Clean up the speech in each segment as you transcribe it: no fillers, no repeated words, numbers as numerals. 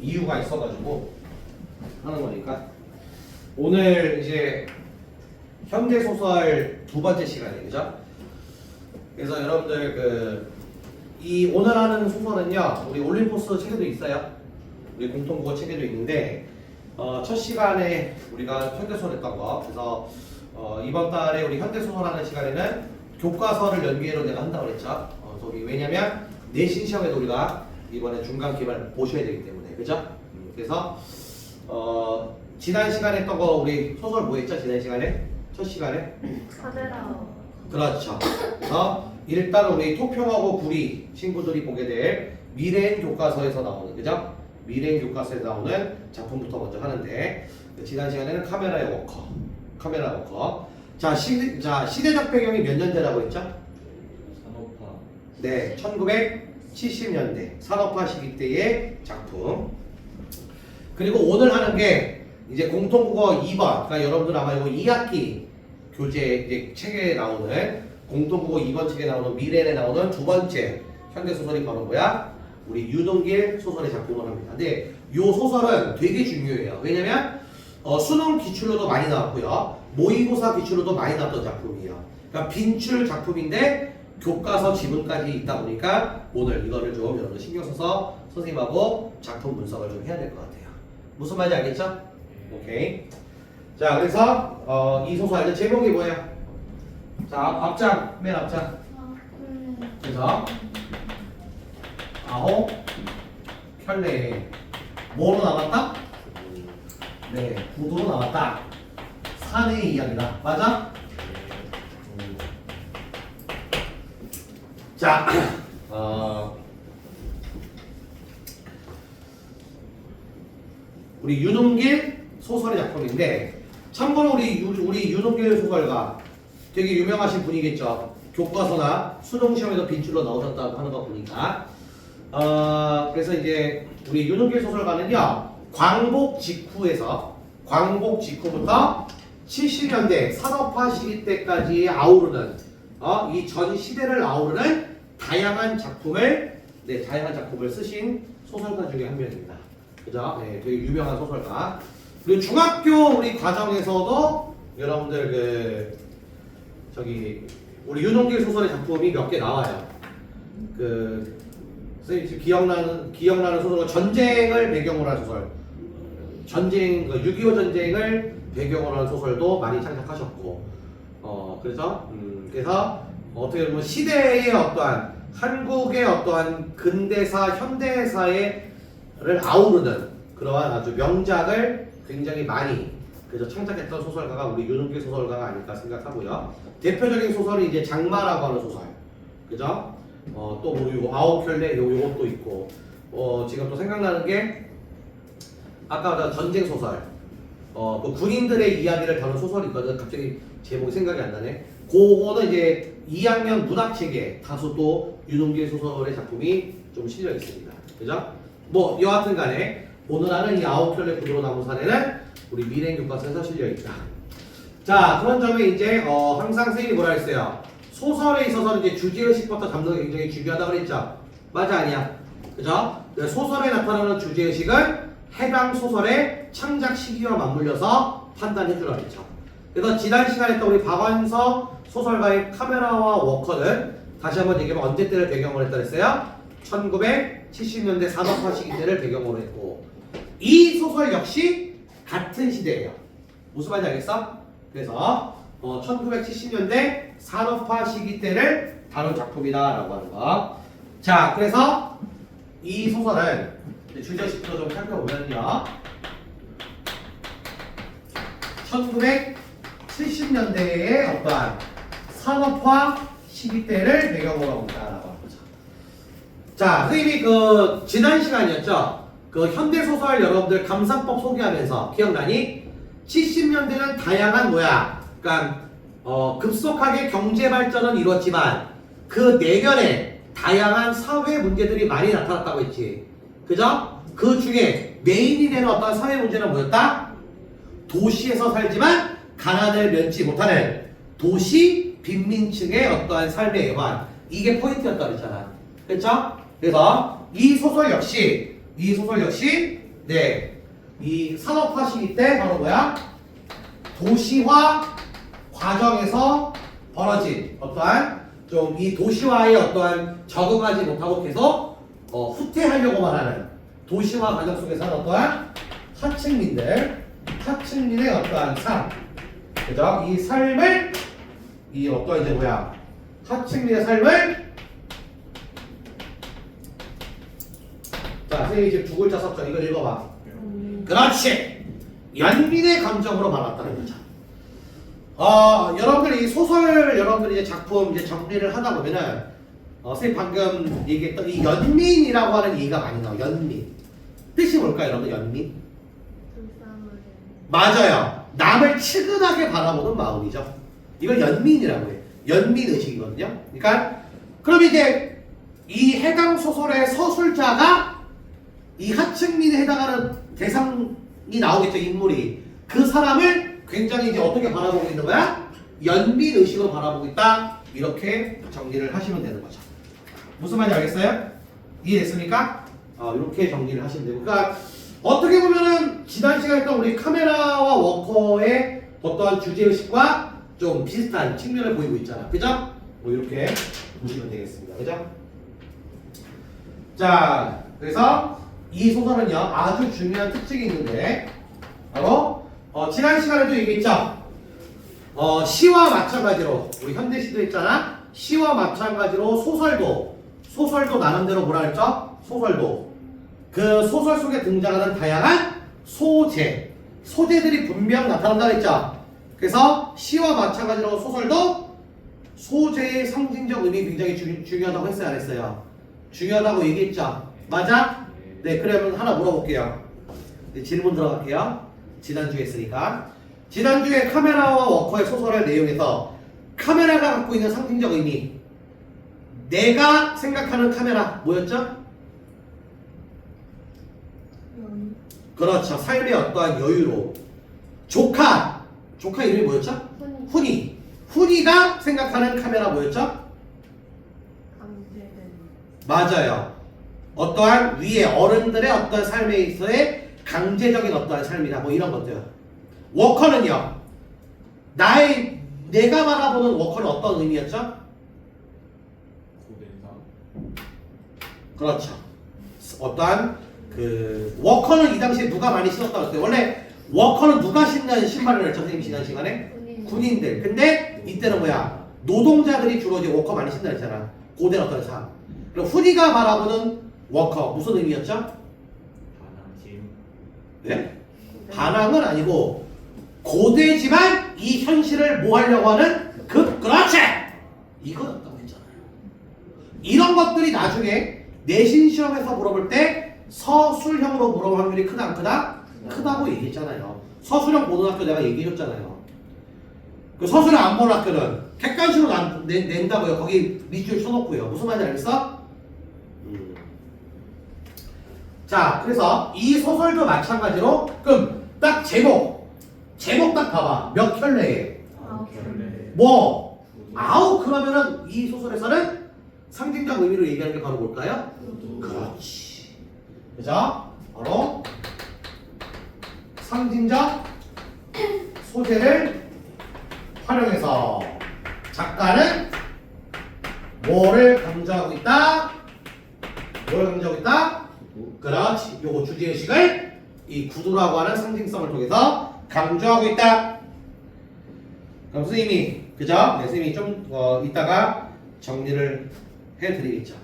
이유가 있어가지고 하는 거니까. 오늘 이제 현대소설 두 번째 시간이에요, 그죠? 그래서 여러분들 이 오늘 하는 소설은요, 우리 올림포스 책에도 있어요. 우리 공통국어 책에도 있는데, 첫 시간에 우리가 현대소설 했던 거. 그래서 이번 달에 우리 현대소설 하는 시간에는 교과서를 연계로 내가 한다고 그랬죠. 왜냐면 내신 시험에도 우리가 이번에 중간 기말 보셔야 되기 때문에, 그죠? 그래서 지난 시간에 했던 거 우리 소설 뭐 했죠? 지난 시간에? 첫 시간에? 카메라. 그렇죠. 그래서 일단 우리 토평하고 구리 친구들이 보게 될 미래인 교과서에서 나오는, 그죠? 미래인 교과서에서 나오는 작품부터 먼저 하는데, 지난 시간에는 카메라의 워커. 카메라 워커. 자, 시대적 배경이 몇 년대라고 했죠? 산업화. 네, 1970년대 산업화 시기 때의 작품. 그리고 오늘 하는 게 이제 공통국어 2번. 그러니까 여러분들 아마 이거 2학기 교재 이제 책에 나오는 공통국어 2번 책에 나오는 미래에 나오는 두 번째 현대소설이 바로 뭐야? 우리 유동길 소설의 작품을 합니다. 근데 이 소설은 되게 중요해요. 왜냐면 수능 기출로도 많이 나왔고요. 모의고사 기출로도 많이 나왔던 작품이에요. 그러니까 빈출 작품인데 교과서 지문까지 있다 보니까 오늘 이거를 좀 여러분 신경 써서 선생님하고 작품 분석을 좀 해야 될 것 같아요. 무슨 말인지 알겠죠? 오케이. 자, 그래서 이 소설 알죠? 제목이 뭐예요? 자, 앞장, 맨 앞장. 그래서 아홉 편례 뭐로 나왔다? 네, 구도로 나왔다. 사내의 이야기다. 맞아? 자, 우리 유동길 소설의 작품인데, 참고로 우리 유동길 소설가 되게 유명하신 분이겠죠. 교과서나 수능 시험에도 빈출로 나오셨다고 하는 거 보니까. 그래서 이제 우리 유동길 소설가는요, 광복 직후부터 70년대 산업화 시기 때까지 아우르는 이 전 시대를 아우르는 다양한 작품을 쓰신 소설가 중에 한 명입니다. 그죠? 네, 되게 유명한 소설가. 그리고 중학교 우리 과정에서도 여러분들 우리 유동길 소설의 작품이 몇 개 나와요. 선생님 기억나는 소설은 전쟁을 배경으로 한 소설. 6.25 전쟁을 배경으로 한 소설도 많이 창작하셨고, 그래서 어떻게 보면 시대의 어떠한 한국의 어떠한 근대사, 현대사를 아우르는 그러한 아주 명작을 굉장히 많이 창작했던 소설가가 우리 유동길 소설가가 아닐까 생각하고요. 대표적인 소설이 이제 장마라고 하는 소설, 그죠? 또 뭐 아홉 켤레 요것도 있고, 지금 또 생각나는 게 아까 전쟁 소설, 그 군인들의 이야기를 다룬 소설이 있거든. 갑자기 제목이 생각이 안 나네. 그거는 이제 2학년 문학책에 다소 또 유동길 소설의 작품이 좀 실려 있습니다. 그죠? 뭐 여하튼 간에 오늘 하는 이 아홉 켤레 구도로 나온 사례는 우리 미래인 교과서에서 실려 있다. 자, 그런 점에 이제 항상 선생님이 뭐라 했어요? 소설에 있어서는 이제 주제의식부터 잡는 게 굉장히 중요하다고 그랬죠? 맞아, 아니야? 그죠? 소설에 나타나는 주제의식은 해당 소설의 창작 시기와 맞물려서 판단해 주라 그랬죠. 그래서 지난 시간에 또 우리 박완서 소설가의 카메라와 워커는 다시 한번 얘기하면 언제 때를 배경으로 했다 그랬어요? 1970년대 산업화 시기 때를 배경으로 했고, 이 소설 역시 같은 시대예요. 무슨 말인지 알겠어? 그래서 1970년대 산업화 시기 때를 다룬 작품이다 라고 하는 거. 자, 그래서 이 소설은 주제식도 좀 살펴보면요, 1970년대의 어떠한 산업화 시기 때를 배경으로 하고 있다라고 하는 거죠. 자, 선생님이 지난 시간이었죠? 현대소설 여러분들 감상법 소개하면서 기억나니? 70년대는 다양한 그러니까 급속하게 경제 발전은 이루었지만 그 내면에 다양한 사회 문제들이 많이 나타났다고 했지. 그죠? 그 중에 메인이 되는 어떤 사회 문제는 뭐였다? 도시에서 살지만 가난을 면치 못하는 도시 빈민층의 어떠한 삶의 애환, 이게 포인트였다 그랬잖아. 그렇죠? 그래서 이 소설 역시 네, 이 산업화 시기 때 바로 뭐야? 도시화 과정에서 벌어진 어떠한 좀 이 도시화에 어떠한 적응하지 못하고 계속 후퇴하려고만 하는 도시화 과정 속에서 어떠한 하층민의 어떠한 삶, 그죠? 이 삶을 이 어떠한 이제 뭐야? 하층민의 삶을 자, 선생님이 지금 두 글자 썼죠? 이걸 읽어봐. 그렇지. 연민의 감정으로 말았다는 거죠. 여러분들이 이 소설, 여러분들이 이제 작품 이제 정리를 하다 보면은, 선생님 방금 얘기했던 이 연민이라고 하는 얘기가 많이 나와요. 연민. 뜻이 뭘까요, 여러분? 연민? 맞아요. 남을 측은하게 바라보는 마음이죠. 이걸 연민이라고 해요. 연민 의식이거든요. 그러니까, 그럼 이제 이 해당 소설의 서술자가 이 하층민에 해당하는 대상이 나오겠죠, 인물이. 그 사람을 굉장히 이제 어떻게 바라보고 있는 거야? 연민 의식으로 바라보고 있다. 이렇게 정리를 하시면 되는 거죠. 무슨 말인지 알겠어요? 이해됐습니까? 이렇게 정리를 하시면 되고. 그러니까 어떻게 보면은 지난 시간에 했던 우리 카메라와 워커의 어떠한 주제 의식과 좀 비슷한 측면을 보이고 있잖아. 그죠? 뭐 이렇게 보시면 되겠습니다. 그죠? 자, 그래서 이 소설은요 아주 중요한 특징이 있는데 바로 지난 시간에도 얘기했죠. 시와 마찬가지로 우리 현대 시도 했잖아. 시와 마찬가지로 소설도 나름대로 뭐라 그랬죠? 소설도 그 소설 속에 등장하는 다양한 소재들이 분명 나타난다 그랬죠. 그래서 시와 마찬가지로 소설도 소재의 상징적 의미 굉장히 중요하다고 했어요, 안 했어요? 중요하다고 얘기했죠. 맞아? 네, 그러면 하나 물어볼게요. 네, 질문 들어갈게요. 지난주에 했으니까. 지난주에 카메라와 워커의 소설의 내용에서 카메라가 갖고 있는 상징적 의미, 내가 생각하는 카메라 뭐였죠? 그렇죠. 삶의 어떠한 여유로. 조카 이름이 뭐였죠? 훈이가 생각하는 카메라 뭐였죠? 맞아요. 어떠한 위에 어른들의 어떠한 삶에 있어의 강제적인 어떠한 삶이다. 뭐 이런 것들. 워커는요. 내가 바라보는 워커는 어떤 의미였죠? 고대상. 그렇죠. 어떠한 그 워커는 이 당시에 누가 많이 신었다고 했어요? 원래 워커는 누가 신는 신발을 했죠? 선생님 지난 시간에? 군인들. 근데 이때는 뭐야? 노동자들이 주로 이제 워커 많이 신다 했잖아. 고대 어떤 삶. 그럼 훈이가 바라보는 워커 무슨 의미였죠? 반항심. 네? 반항은 아니고 고되지만 이 현실을 뭐 하려고 하는 그렇지! 이거였다고 했잖아요. 이런 것들이 나중에 내신 시험에서 물어볼 때 서술형으로 물어볼 확률이 크다 안 크다? 크다고 얘기했잖아요. 서술형 보는 학교 내가 얘기해줬잖아요. 그 서술형 안 보는 학교는 객관식으로 낸다고요. 거기 밑줄 쳐놓고요. 무슨 말인지 알겠어? 자, 그래서 이 소설도 마찬가지로 그럼 딱 제목 딱 봐봐. 몇 켤레에? 뭐? 아홉. 그러면은 이 소설에서는 상징적 의미로 얘기하는 게 바로 뭘까요? 그렇지. 그죠? 바로 상징적 소재를 활용해서 작가는 뭐를 강조하고 있다? 그렇지. 요거 주제의식을 이 구두라고 하는 상징성을 통해서 강조하고 있다. 그럼 선생님이 그죠? 네, 선생님이 좀 이따가 정리를 해드리겠죠.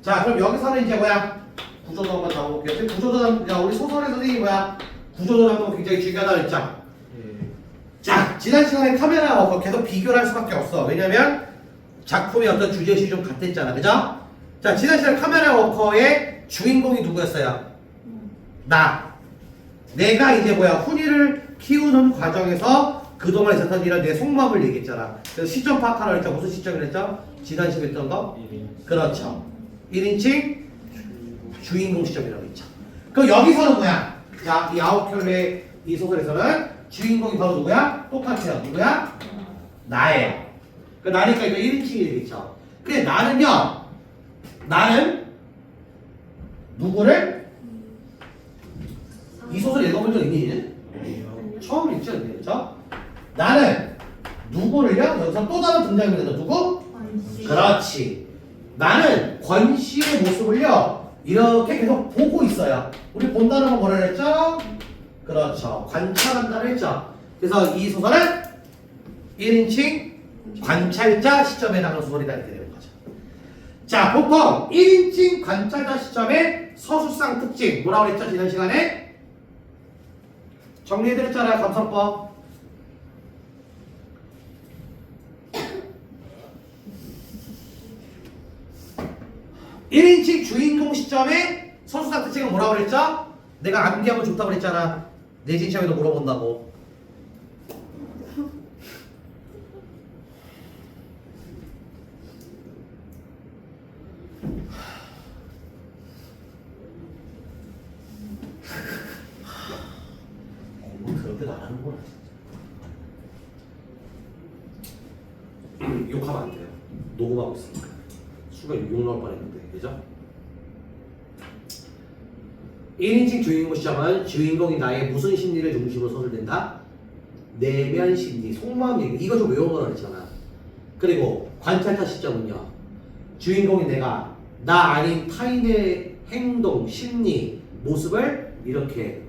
자, 그럼 여기서는 이제 뭐야? 구조도 한번 잡아볼게요. 구조도 우리 소설의 선생님이 뭐야? 구조도 잡는 굉장히 중요하다고 했죠. 자, 지난 시간에 카메라하고 계속 비교를 할 수밖에 없어. 왜냐면 작품의 어떤 주제의식이 좀 같았잖아. 그죠? 자, 지난 시간에 카메라 워커의 주인공이 누구였어요? 내가 이제 뭐야? 훈이를 키우는 과정에서 그동안 있었던 이런 내 속마음을 얘기했잖아. 그래서 시점 파악하라 했죠. 무슨 시점을 했죠? 지난 시간에 했던 거? 1인. 그렇죠. 1인칭 주인공 시점이라고 했죠. 그럼 여기서는 뭐야? 자, 이 아홉 켤레 이 소설에서는 주인공이 바로 누구야? 똑같아요. 누구야? 나예요. 그 나니까 이거 1인칭이 되겠죠. 근데 나는 누구를 소설 읽어본 적 있니? 아니요. 처음 읽지 않니? 그죠? 나는 누구를요? 여기서 또 다른 등장인물이다. 누구? 관시. 그렇지. 나는 권 씨의 모습을요 이렇게 계속 보고 있어요. 우리 본다는 건 뭐라 그랬죠? 그렇죠. 관찰한다를 했죠. 그래서 이 소설은 1인칭 관찰자 시점에 해당하는 소설이다 이렇게 되는 거죠. 자, 보통 1인칭 관찰자 시점의 서술상 특징 뭐라고 그랬죠? 지난 시간에 정리해드렸잖아요. 감성법. 1인칭 주인공 시점의 서술상 특징은 뭐라고 그랬죠? 내가 암기하면 좋다고 그랬잖아. 내신 시험에도 물어본다고. 공부 그렇게도 안 하는구나. 욕하면 안 돼요. 녹음하고 있으니까. 순간 욕 나올 뻔했는데, 그죠? 1인칭 주인공 시점은 주인공이 나의 무슨 심리를 중심으로 서술된다? 내면 심리, 속마음 얘기. 이거 좀 외워보라 그랬잖아. 그리고 관찰자 시점은요. 주인공이 내가 나 아닌 타인의 행동, 심리, 모습을 이렇게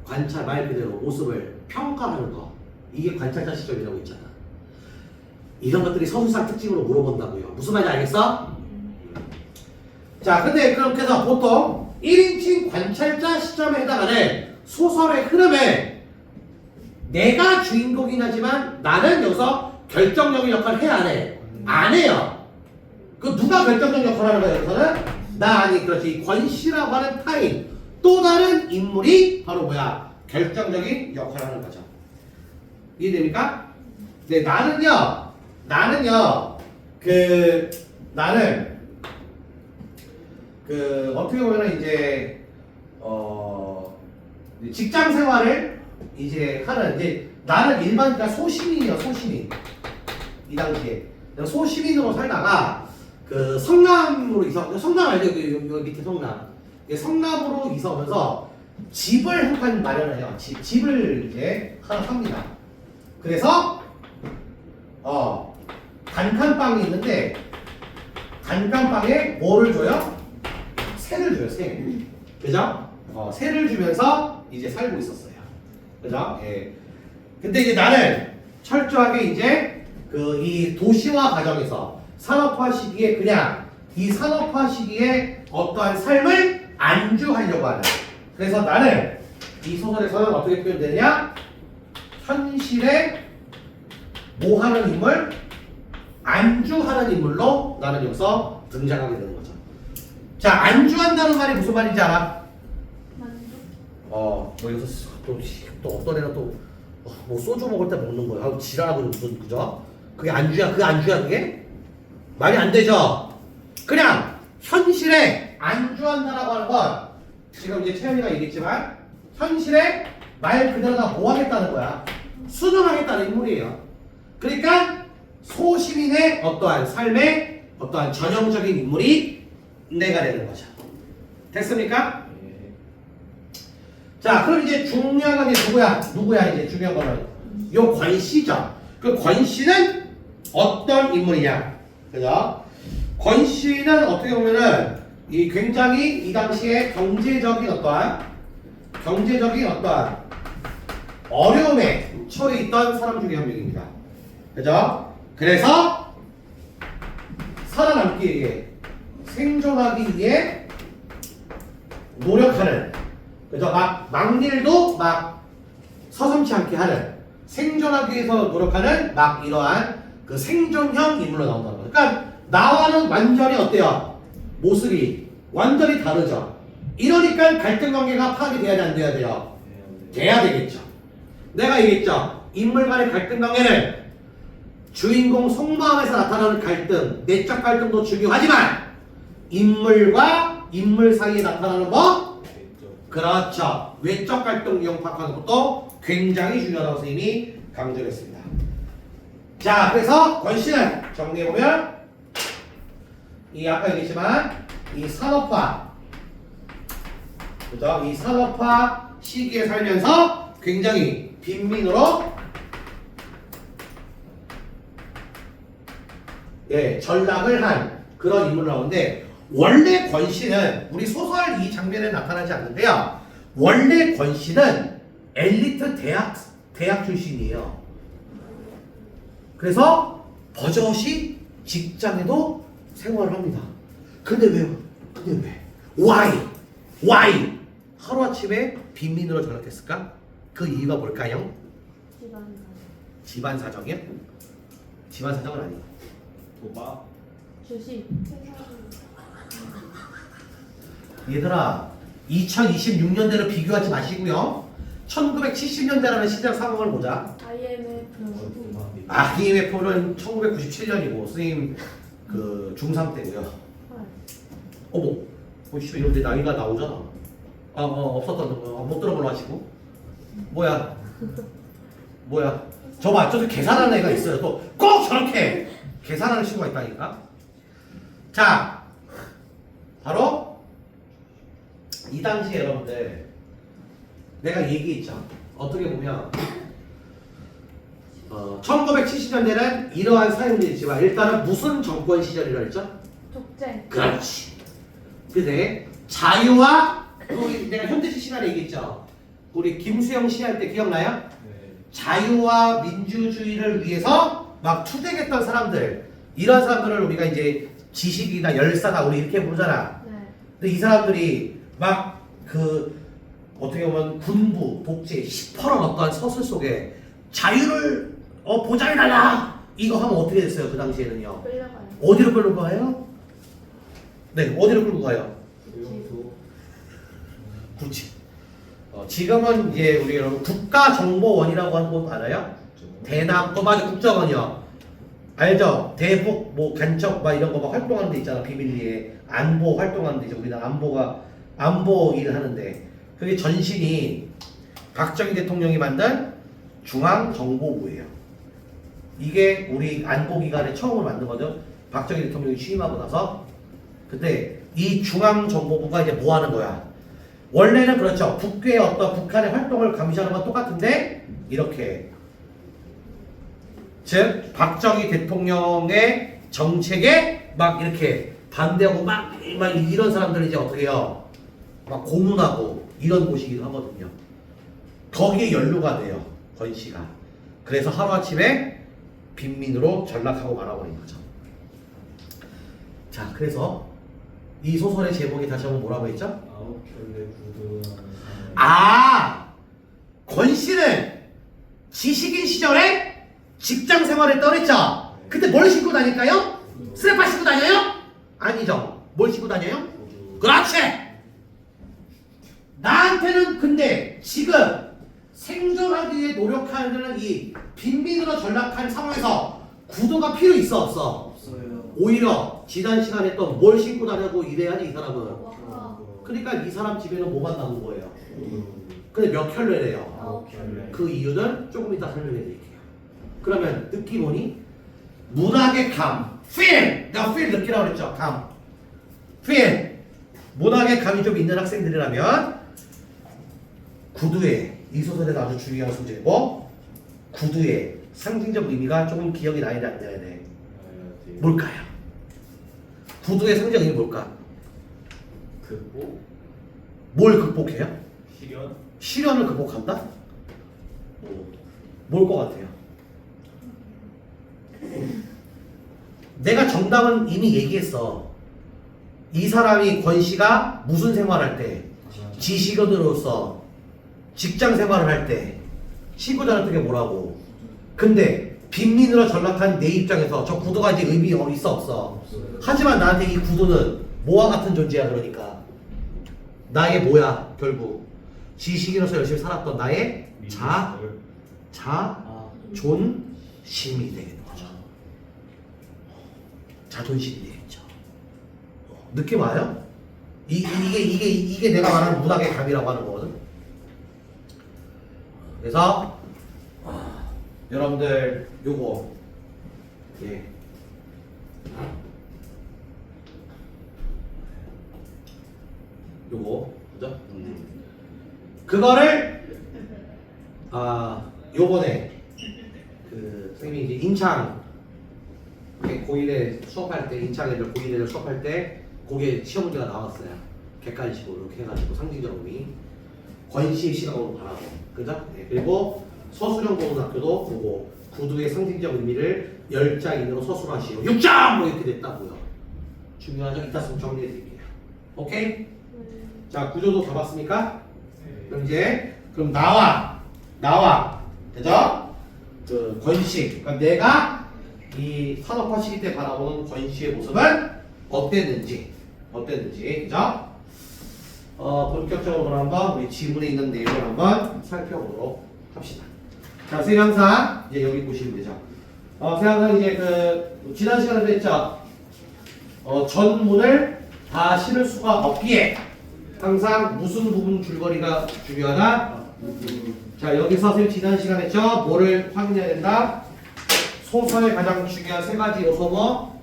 관찰, 말 그대로 모습을 평가하는 거. 이게 관찰자 시점이라고 있잖아. 이런 것들이 서술상 특징으로 물어본다고요. 무슨 말인지 알겠어? 자, 근데 그렇게 해서 보통 1인칭 관찰자 시점에 해당하는 소설의 흐름에 내가 주인공이긴 하지만 나는 여기서 결정적인 역할을 해야 안 해? 안 해요. 그 누가 결정적인 역할을 하는 거야 여기서는? 나 아니 그렇지. 권씨라고 하는 타인 또 다른 인물이 바로 뭐야? 결정적인 역할을 하는 거죠. 이해됩니까? 네, 나는요 나는 어떻게 보면은 이제 직장 생활을 이제 하는 이제 나는 일반 그러니까 소시민이요. 소시민. 이 당시에 내가 소시민으로 살다가 그 성남으로 성남 알죠? 여기 밑에 성남. 성남으로 이사 오면서 집을 한 칸 마련해요. 집을 이제 하나 삽니다. 그래서 단칸방이 있는데 단칸방에 뭐를 줘요? 새를 줘요. 새. 그죠? 새를 주면서 이제 살고 있었어요. 그죠? 예. 근데 이제 나는 철저하게 이제 이 도시화 과정에서 산업화 시기에 그냥 이 산업화 시기에 어떠한 삶을 안주하려고 하는. 그래서 나는 이 소설에서는 어떻게 표현되냐? 현실에 뭐 하는 인물? 안주하는 인물로 나는 여기서 등장하게 되는 거죠. 자, 안주한다는 말이 무슨 말인지 알아? 만족. 뭐 여기서 또 어떤 애가 또 뭐 소주 먹을 때 먹는 거야. 아우 지랄하고 무슨 그죠? 그게 안주야? 그 안주야 그게? 말이 안 되죠. 그냥 현실에 안주한다라고 하는 건 지금 이제 채연이가 얘기했지만 현실에 말 그대로 다 뭐 하겠다는 거야? 수능하겠다는 인물이에요. 그러니까 소시민의 어떠한 삶의 어떠한 전형적인 인물이 내가 되는 거죠. 됐습니까? 예. 자, 그럼 이제 중요한 건 이제 누구야 이제 중요한 거는 요 권씨죠. 그 권씨는 어떤 인물이냐, 그죠? 권씨는 어떻게 보면은 이 굉장히 이 당시에 경제적인 어떠한 어려움에 처해 있던 사람 중에 한 명입니다. 그죠? 그래서 살아남기 위해 생존하기 위해 노력하는, 그죠? 막일도 막 서슴지 않게 하는, 생존하기 위해서 노력하는 막 이러한 그 생존형 인물로 나온다는 거예요. 그러니까 나와는 완전히 어때요? 모습이 완전히 다르죠. 이러니까 갈등 관계가 파악이 돼야 돼, 안 돼야 돼요? 돼야 되겠죠. 내가 얘기했죠. 인물 간의 갈등 관계는 주인공 속마음에서 나타나는 갈등, 내적 갈등도 중요하지만 인물과 인물 사이에 나타나는 뭐? 그렇죠. 외적 갈등 이용 파악하는 것도 굉장히 중요하다고 선생님이 강조를 했습니다. 자, 그래서 권씨는 정리해보면 이 아까 얘기했지만 이 산업화, 그죠? 이 산업화 시기에 살면서 굉장히 빈민으로 예, 전락을 한 그런 인물로 나오는데 원래 권씨는 우리 소설 이 장면에 나타나지 않는데요. 원래 권씨는 엘리트 대학 출신이에요. 그래서 버젓이 직장에도 생활을 합니다. 근데 왜요? 근데 왜? Why? 하루아침에 빈민으로 전락했을까? 그 이유가 뭘까요? 집안 사정이요? 집안 사정은 아니에요. 도박. 주식. 얘들아 2026년대를 비교하지 마시고요. 1970년대라는 시장 상황을 보자. IMF. IMF는 1997년이고 선생님 그 중3 때고요. 어머, 씨발 이런 데 나이가 나오잖아. 없었던 거 못 들어보려 하시고. 뭐야? 저봐, 계산하는 애가 있어요. 또 꼭 저렇게 계산하는 친구가 있다니까. 자, 바로 이 당시에 여러분들 내가 얘기했죠. 어떻게 보면 1970년대는 이러한 사용이 있지만 일단은 무슨 정권 시절이라 했죠? 독재. 그렇지. 근데 자유와 내가 현대시 시간에 얘기했죠. 우리 김수영 씨 할 때 기억나요? 네. 자유와 민주주의를 위해서 막 투쟁했던 사람들, 이런 사람들을 우리가 이제 지식이나 열사다 우리 이렇게 부르잖아. 네. 근데 이 사람들이 막 그 어떻게 보면 군부, 독재, 시퍼런 어떠한 서술 속에 자유를 보장해달라 이거 하면 어떻게 됐어요? 그 당시에는요. 끌려가요. 어디로 끌고 가요? 네, 어디로 끌고 가요? 수용소. 그렇지. 지금은 이제 우리 여러분 국가정보원이라고 하는 곳 알아요? 대남, 맞아, 국정원이요. 알죠? 대북, 뭐 간첩, 막 이런 거 막 활동하는 데 있잖아. 비밀리에 안보 활동하는 데 이제 우리나라 안보 일을 하는데 그게 전신이 박정희 대통령이 만든 중앙정보부예요. 이게 우리 안보기관에 처음으로 만든 거죠. 박정희 대통령이 취임하고 나서 그때 이 중앙정보부가 이제 뭐 하는 거야? 원래는 그렇죠. 북괴의 어떤 북한의 활동을 감시하는 건 똑같은데 이렇게 즉 박정희 대통령의 정책에 막 이렇게 반대하고 막 이런 사람들이 이제 어떻게 해요? 막 고문하고 이런 곳이기도 하거든요. 거기에 연루가 돼요. 권씨가. 그래서 하루아침에 빈민으로 전락하고 말아버린 거죠. 자, 그래서 이 소설의 제목이 다시 한번 뭐라고 했죠? 아홉 켤레 구두라는 권씨는 지식인 시절에 직장 생활을 떠냈죠. 그때 뭘 신고 다닐까요? 스레파 신고 다녀요? 아니죠. 뭘 신고 다녀요? 구두. 그렇지. 나한테는 근데 지금 생존하기 위해 노력하는 이 빈민으로 전락한 상황에서 구두가 필요 있어 없어? 없어요. 오히려 지난 시간에 또 뭘 신고 다녀고 이래야지 이 사람은. 와. 그러니까 이 사람 집에는 뭐만 남은 거예요. 구두. 근데 몇 켤레래요? 아홉 켤레. 그 이유는 조금 이따 설명해 드릴게요. 그러면 느낌 오니? 문학의 감, feel! 내가 feel 느끼라고 그랬죠? 감. feel! 문학의 감이 좀 있는 학생들이라면 구두에, 이 소설에서 아주 중요한 소재고 구두의 상징적 의미가 조금 기억이 나야 돼, 안 나야 돼? 뭘까요? 구두의 상징 의미 뭘까? 극복. 뭘 극복해요? 실현. 시련을 극복한다? 뭘 것 같아요? 내가 정답은 이미 얘기했어. 이 사람이 권씨가 무슨 생활할 때, 지식인으로서 직장 생활을 할 때 친구들한테 뭐라고? 근데 빈민으로 전락한 내 입장에서 저 구두가 이제 의미 있어 없어? 없어요. 하지만 나한테 이 구두는 뭐와 같은 존재야. 그러니까 나의 뭐야? 결국 지식인으로서 열심히 살았던 나의 자존심이 되는 거죠. 자존심이 되겠죠. 느낌 와요? 이게 내가 말하는 문학의 감이라고 하는 거거든. 그래서 여러분들 요거 요거 그죠? 그거를 요번에 선생님이 이제 인창 고1에 수업할 때 인창 애들 고1 애들 수업할 때 그게 시험 문제가 나왔어요. 객관식으로 이렇게 해가지고 상징적 의미 권시의 시각으로 바라고 그죠? 네. 그리고 서술형고등학교도 보고 구두의 상징적 의미를 열자인으로 서술하시오 6점! 뭐 이렇게 됐다고요. 중요하죠? 이따 좀 정리해 드릴게요. 오케이? 자 구조도 잡았습니까? 그럼 이제 나와 그죠? 그 권시 그러니까 내가 이 산업화 시기 때 바라보는 권시의 모습은 어땠는지 그죠? 본격적으로 한번 우리 지문에 있는 내용을 한번 살펴보도록 합시다. 자, 세상사 이제 여기 보시면 되죠. 세상사 이제 지난 시간에도 했죠. 전문을 다 실을 수가 없기에 항상 무슨 부분 줄거리가 중요하다. 자, 여기서 선생님 지난 시간에 했죠. 뭐를 확인해야 된다. 소설의 가장 중요한 세 가지 요소 뭐?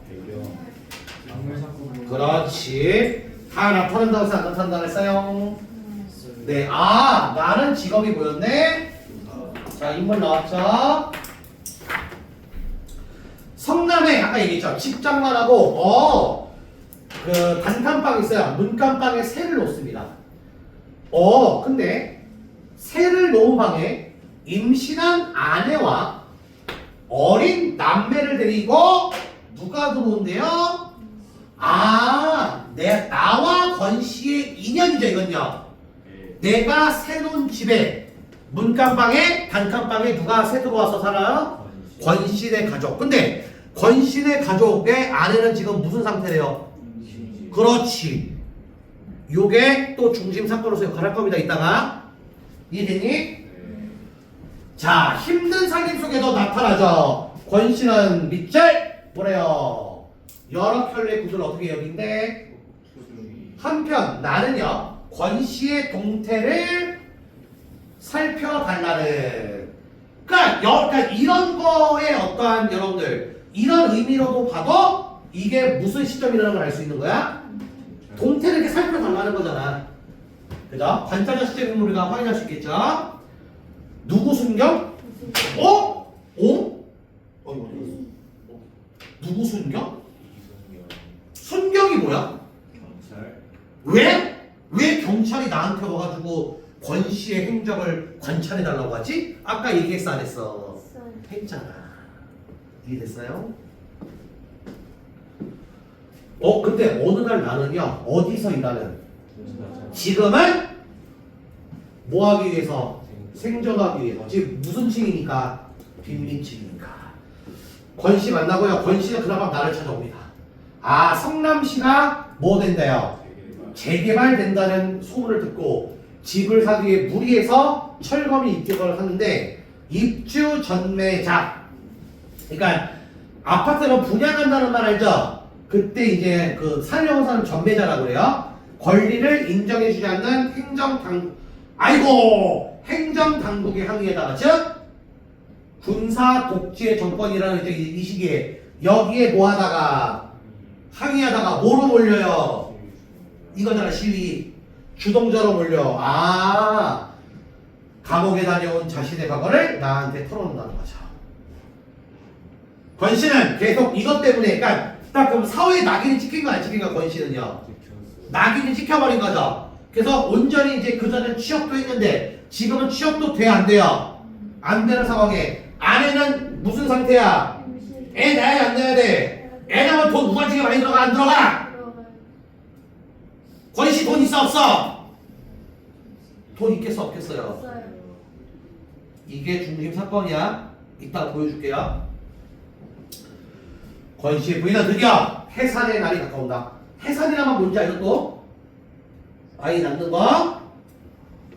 그렇지. 다 나타난다고 해서 안 나타난다 했어요. 네, 나는 직업이 뭐였네? 자, 인물 나왔죠? 성남에 아까 얘기했죠. 직장만 하고 그 단칸방 있어요. 문간방에 새를 놓습니다. 근데 새를 놓은 방에 임신한 아내와 어린 남매를 데리고 누가 들어온대요? 나와 권씨의 인연이죠, 이건요. 내가 새 놓은 집에 문간방에 단칸방에 누가 새 들어와서 살아요? 권씨네 가족. 근데 권씨네 가족의 아내는 지금 무슨 상태래요? 그렇지. 요게 또 중심 사건으로서 역할할 겁니다. 이따가 이해되니? 자, 힘든 살림 속에도 나타나죠. 권씨는 밑절 뭐래요? 여러 켤레 구조를 어떻게 여긴데? 한편 나는요 권씨의 동태를 살펴달라는 그러니까 이런 거에 어떠한 여러분들 이런 의미로도 봐도 이게 무슨 시점이라는 걸 알 수 있는 거야? 동태를 이렇게 살펴달라는 거잖아. 그죠? 관찰자 시점을 우리가 확인할 수 있겠죠? 누구 순경? 누구 순경? 순경이 뭐야? 왜 경찰이 나한테 와가지고 권씨의 행적을 관찰해달라고 하지? 아까 얘기했어 안 했어? 했잖아. 이해됐어요? 근데 어느 날 나는요 어디서 일하는? 지금은 뭐 하기 위해서? 생존하기 위해서. 지금 무슨 층이니까? 빈민층이니까. 권씨 만나고요. 권씨가 그나마 나를 찾아옵니다. 성남시가 뭐 된대요? 재개발된다는 소문을 듣고 집을 사기 위해 무리해서 철거민 입주를 하는데 입주 전매자 그러니까 아파트를 분양한다는 말 알죠? 그때 이제 그 살려고 사는 전매자라고 그래요. 권리를 인정해주지 않는 행정당국의 항의에다가 즉 군사 독재 정권이라는 이제 이 시기에 여기에 뭐 하다가 항의하다가 뭐로 몰려요? 이거잖아. 시위 주동자로 몰려. 감옥에 다녀온 자신의 과거를 나한테 털어놓는다는 거죠. 권씨는 계속 이것 때문에 그러니까 딱 그럼 사회에 낙인이 찍힌 거 안 찍힌 거 권씨는요? 낙인이 찍혀버린 거죠. 그래서 온전히 이제 그전엔 취업도 했는데 지금은 취업도 돼 안 돼요? 안 되는 상황에 아내는 무슨 상태야? 애 낳아야 안 낳아야 돼? 애 낳으면 돈 무관중에 많이 들어가 안 들어가? 권씨 돈 있어 없어? 돈 있겠어 없겠어요? 이게 중심 사건이야. 이따 보여줄게요. 권씨의 부인은 드디어 해산의 날이 가까운다. 해산이라면 뭔지 알죠 또? 아이 낳는 거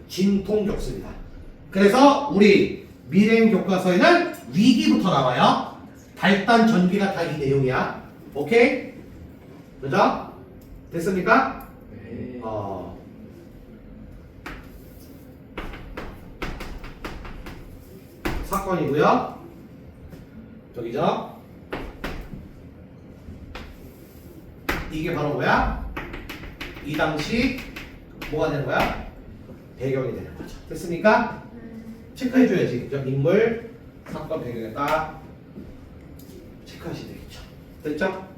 진통격수입니다. 그래서 우리 미래인 교과서에는 위기부터 나와요. 발단 전기가 다 이 내용이야. 오케이? 그죠? 됐습니까? 네. 사건이고요. 저기죠? 이게 바로 뭐야? 이 당시 뭐가 되는 거야? 배경이 되는 거죠. 됐습니까? 체크해줘야지. 그죠? 인물, 사건 배경에 딱 체크하시면 되겠죠. 됐죠?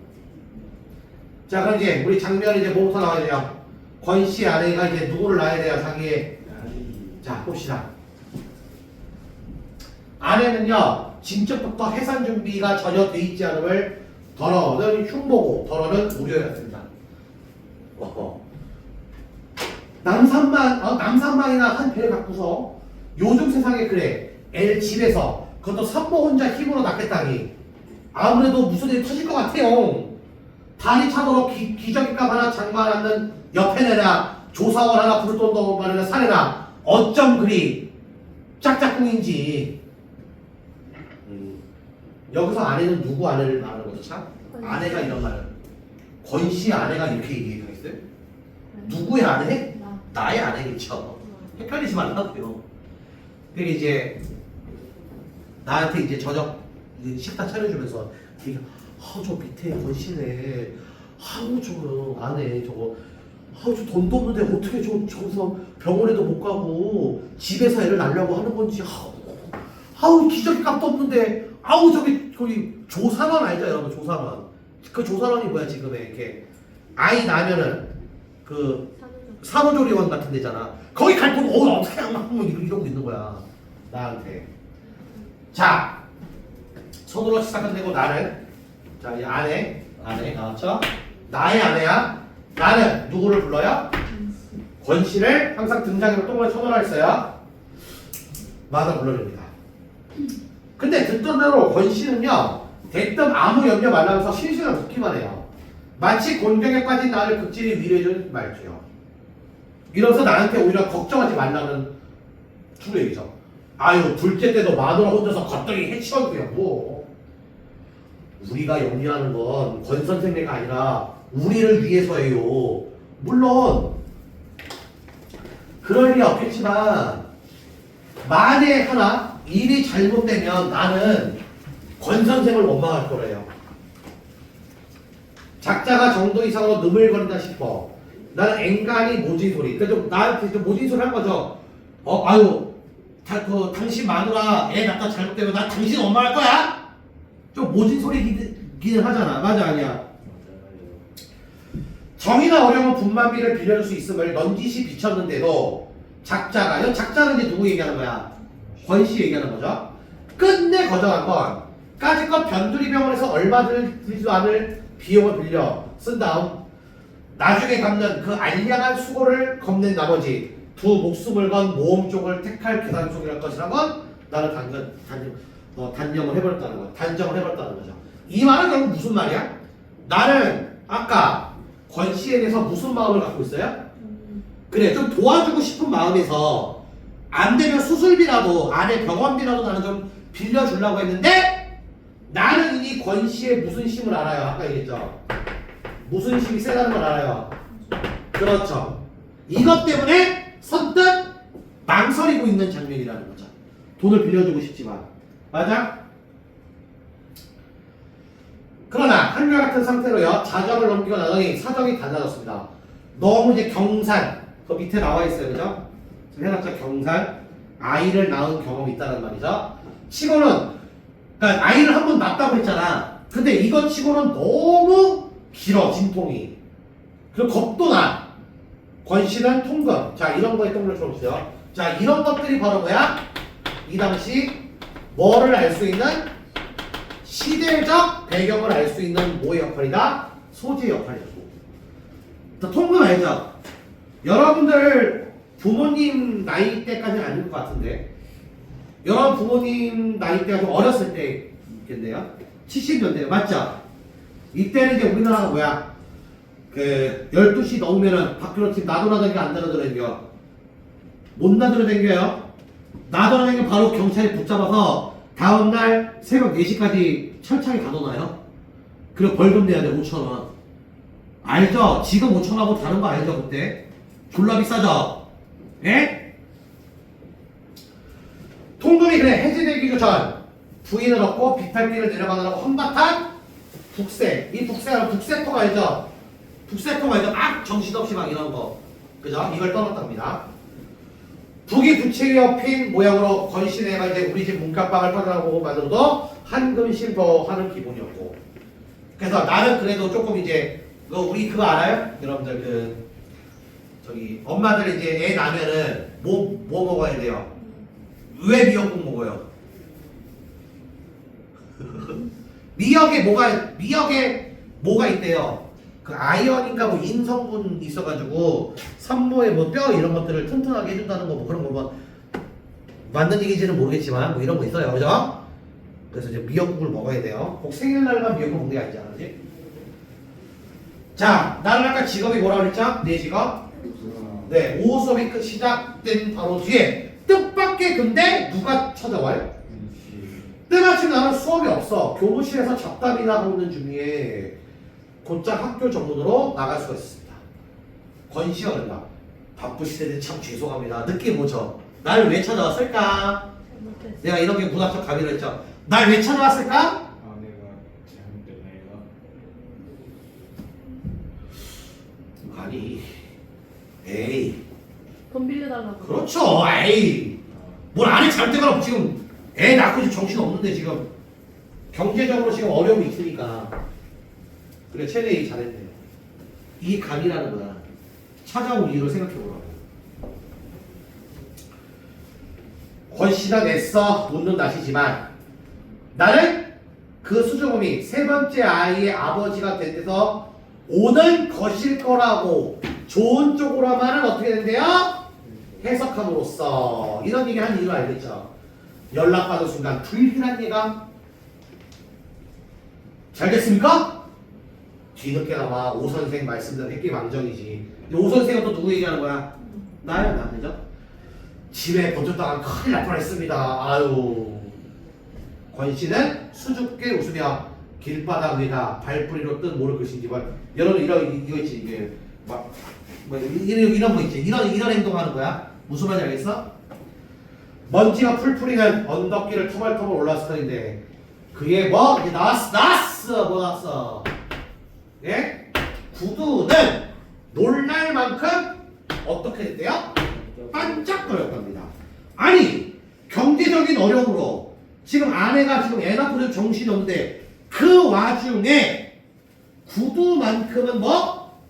자, 그럼 이제 우리 장면 이제 뭐부터 나와야 돼요? 권씨 아내가 이제 누구를 낳아야 돼요? 자기의. 자, 봅시다. 아내는요, 진척부터 해산 준비가 전혀 돼 있지 않음을 더러는 흉보고 더러는 우려였습니다. 남산만이나 한 배를 갖고서 요즘 세상에 그래 애 집에서 그것도 산모 혼자 힘으로 낳겠다니 아무래도 무슨 일이 터질 것 같아요. 다리 차도록 기저귀값 하나 장만하는 옆에 내나 조사원 하나 부를 돈도 말이나 사내나 어쩜 그리 짝짝꿍인지. 여기서 아내는 누구 아내를 말하는 거죠? 참? 아내가 이런 말을 권씨 아내가 이렇게 얘기했어요? 누구의 아내? 나의 아내겠죠. 헷갈리지 말라고요. 그게 이제 나한테 이제 저녁 식탁 차려주면서 저 밑에 권씨네 저 아내 저거 저 돈도 없는데 어떻게 저기서 병원에도 못 가고 집에서 애를 낳으려고 하는 건지 기저귀 값도 없는데 거기 조산원 알죠 여러분? 조산원. 그 조산원이 뭐야 지금에 이렇게 아이 낳으면은 그 산후조리원 같은 데잖아. 거기 갈 거면 어떻게 안 낳고 이러고 있는 거야 나한테. 자, 손으로 시작해도 나는 자 이 아내 나왔죠? 나의 아내야. 나는 누구를 불러요? 권씨를 항상 등장인물 동그랗게 쳐놓으라 했어요. 마다 불러줍니다. 근데 듣던 대로 권씨는요 대뜸 아무 염려 말라면서 실실을 묻기만 해요. 마치 곤경에 빠진 나를 극진히 위로해주는 말투요. 이러면서 나한테 오히려 걱정하지 말라는 투로 얘기죠. 둘째 때도 마누라 혼자서 겉덩이 해치웠고요. 뭐 우리가 염려하는 건 권 선생네가 아니라 우리를 위해서예요. 물론 그럴 일이 없겠지만 만에 하나 일이 잘못되면 나는 권 선생을 원망할 거래요. 작자가 정도 이상으로 느물거린다 싶어. 나는 앵간히 모진 소리. 그러니까 좀 나한테 좀 모진 소리 한 거죠. 당신 마누라 애 낳다 잘못되면 나 당신 원망할 거야? 좀 모진 소리기는 하잖아. 맞아 아니야? 정의나 어려운 분만비를 빌려줄 수 있음을 넌지시 비쳤는데도 작자는 이제 누구 얘기하는 거야? 권씨 얘기하는 거죠. 끝내 거절한 건 까짓것 변두리병원에서 얼마 들지도 않을 비용을 빌려 쓴 다음 나중에 갚는 그 알량한 수고를 겁낸 나머지 두 목숨을 건 모험 쪽을 택할 계산 속이랄 것이란 건 나는 단정을 해버렸다는 거죠. 이 말은 결국 무슨 말이야? 나는 아까 권씨에 대해서 무슨 마음을 갖고 있어요? 그래 좀 도와주고 싶은 마음에서 안 되면 수술비라도 아내 병원비라도 나는 좀 빌려주려고 했는데 나는 이미 권씨의 무슨 심을 알아요. 아까 얘기했죠. 무슨 심이 세다는 걸 알아요. 그렇죠. 이것 때문에 선뜻 망설이고 있는 장면이라는 거죠. 돈을 빌려주고 싶지만. 맞아? 그러나 한결같은 상태로요. 자정을 넘기고 나더니 사정이 달라졌습니다. 너무 이제 경산 그 밑에 나와 있어요. 그죠? 지금 해놨죠. 경산 아이를 낳은 경험이 있다는 말이죠. 치고는 그러니까 아이를 한 번 낳았다고 했잖아. 근데 이것 치고는 너무 길어 진통이. 그리고 겁도 나. 권씨는 통금. 자 이런 거에 통금을 쳐보세요. 자 이런 것들이 바로 뭐야? 이 당시 뭐를 알 수 있는 시대적 배경을 알 수 있는 뭐의 역할이다? 소지의 역할이고. 통금 알죠? 여러분들 부모님 나이 때까지는 아닐 것 같은데 여러분 부모님 나이 때가 좀 어렸을 때겠네요. 70년대 맞죠? 이때는 이제 우리나라가 뭐야? 12시 넘으면은 밖으로 팀 나돌아다니고 안 나돌아다니겨? 못 나돌아다니겨요. 나돌아다니면 바로 경찰이 붙잡아서 다음날 새벽 4시까지 철창에 가둬놔요. 그리고 벌금 내야 돼. 5,000원. 알죠? 지금 5,000원하고 다른 거 알죠? 그때? 졸라 비싸죠? 예? 통금이 그래 해제되기 전 부인을 얻고 비탈길을 내려가느라고 한바탕 북새. 이 북새는 북새통 알죠? 북새통 알죠? 막 정신없이 막 이런 거. 그죠? 이걸 떠났답니다. 북이 부채 옆인 모양으로 건신해가 이제 우리 집 문간방을 파다고 만들어도 한 금씩 더 하는 기본이었고. 그래서 나는 그래도 조금 이제 우리 그거 알아요? 여러분들 저기 엄마들 이제 애 낳으면은 뭐 먹어야 돼요? 왜 미역국 먹어요? 미역에 뭐가 있대요? 그 아이언인가 뭐 인성분 있어가지고 산모의 뭐 뼈 이런 것들을 튼튼하게 해준다는 거 뭐 그런 거 뭐 맞는 얘기인지는 모르겠지만 뭐 이런 거 있어요, 그죠? 그래서 이제 미역국을 먹어야 돼요. 꼭 생일날만 미역국 먹는 게 아니잖아, 그지? 자, 나는 아까 직업이 뭐라고 그랬죠? 내 직업? 네, 오후 수업이 시작된 바로 뒤에 뜻밖의 근데 누가 찾아와요? 때마침 나는 수업이 없어. 교무실에서 잡담이나 하고 있는 중에 곧장 학교 정문으로 나갈 수가 있습니다. 권시가 그런다. 바쁘시대는 참 죄송합니다. 느낌 오죠? 날 왜 찾아왔을까? 잘못했어. 내가 이런 게 문학적 가비로 했죠. 날 왜 찾아왔을까? 아내가 잘못된 애가 아니, 에이, 돈 빌려달라고. 그렇죠, 에이. 뭘 안에 잘못되거나 지금 애 낳고 지금 정신 없는데 지금 경제적으로 지금 어려움이 있으니까. 그래, 최대 얘기 잘했네요. 이 감이라는 거야. 찾아온 이유를 생각해보라고. 권씨가 냈어 묻는 낫이지만 나는 그 수줍음이 세 번째 아이의 아버지가 된 데서 오는 것일 거라고 좋은 쪽으로만은 어떻게 된대요? 해석함으로써 이런 얘기 한 이유 알겠죠? 연락받은 순간 불길한 얘가 잘 됐습니까? 뒤늦게나마 오 선생 말씀대로 했기 망정이지. 오 선생은 또 누구 얘기하는 거야? 나야, 나, 그죠? 집에 번쩍다가 큰일 날 뻔했습니다. 아유. 권 씨는 수줍게 웃으며 길바닥 위에다 발뿌리로 뜬 모를 것인지 여러분 이거 있지 이게 뭐 이런 거 있지 이런 행동하는 거야. 무슨 말인지 알겠어? 먼지가 풀풀이는 언덕길을 터벌터벌 올라왔을 터인데 그게 뭐 이제 나왔어. 예? 구두는 놀랄 만큼 어떻게 됐대요? 반짝거렸답니다. 아니 경제적인 어려움으로 지금 아내가 지금 애 낳고 정신이 없는데 그 와중에 구두만큼은 뭐?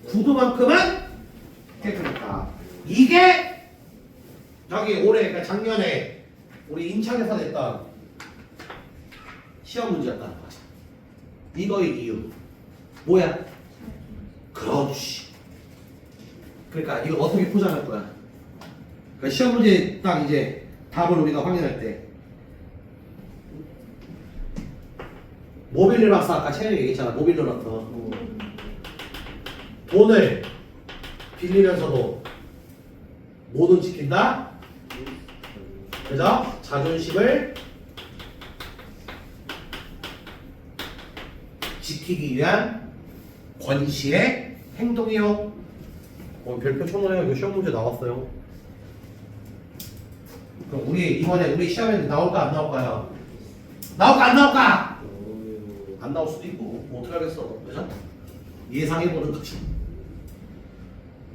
구두만큼은 깨끗했다. 이게 저기 올해 그러니까 작년에 우리 인천에서 냈던 시험 문제였다는 거죠. 이거의 이유 뭐야? 그렇지. 그러니까 이거 어떻게 포장할 거야? 그러니까 시험 문제 딱 이제 답을 우리가 확인할 때 모빌리라서 아까 채연이 얘기했잖아. 모빌리라서 돈을 빌리면서도 뭐든 지킨다. 그죠? 자존심을 지키기 위한 권시의 행동이요. 별표 쳐놓아요. 이거 시험 문제 나왔어요. 그럼 이번에 우리 시험에 나올까 안 나올까요? 나올까 안 나올까? 안 나올 수도 있고 뭐 어떻게 하겠어. 그죠? 예상해보는 거죠.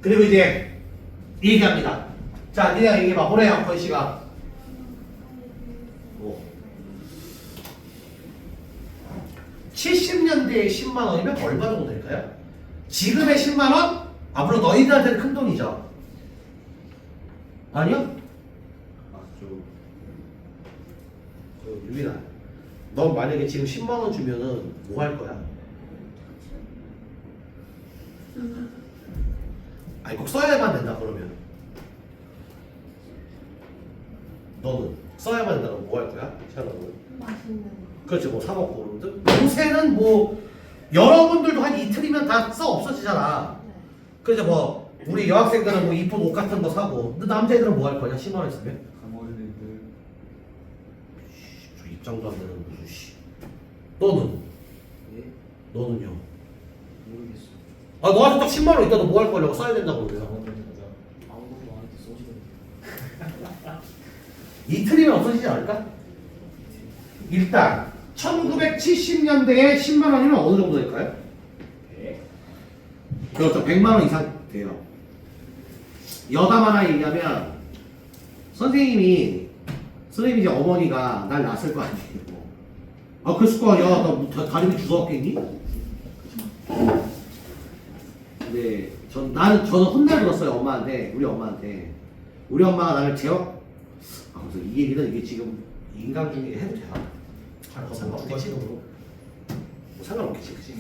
그리고 이제 얘기합니다. 자, 니네가 얘기해봐. 뭐래요, 권씨가? 뭐 70년대에 10만 원이면 얼마 정도 될까요? 지금의 10만 원? 물론 너희들한테는 큰 돈이죠. 아니요? 유빈아, 너 만약에 지금 10만 원 주면은 뭐 할 거야? 아니 꼭 써야만 된다 그러면 너는 써야만 된다면 뭐 할 거야? 채연아는? 맛있는 거. 그렇지, 뭐 사 먹고 그러는데 요새는 뭐 여러분들도 한 이틀이면 다 써 없어지잖아. 네. 그래서 뭐 우리 여학생들은 뭐 이쁜 옷 같은 거 사고 근데 남자애들은 뭐 할 거냐? 10만 원 있으면? 저 입장도 안 되는 무슨 씨. 너는? 예? 너는요? 모르겠어. 아 너한테 딱 10만 원 있다 너 뭐 할 거냐고 써야 된다고 그러요. 아무것도 안 해도 써지는. 이틀이면 없어지지 않을까? 일단 1970년대에 10만 원이면 어느 정도 될까요? 네. 그렇죠. 100만 원 이상 돼요. 여담 하나 얘기하면 선생님이 이제 어머니가 날 낳았을 거 아니에요. 아 그랬을 거 아니야. 나 다리미 주워왔겠니? 근데 저는 혼날 들었어요 엄마한테. 우리 엄마가 나를 그래서 이 얘기는 이게 지금 인강 중에 해도 되나? 상관없겠지. 뭐 상관없겠지, 그치?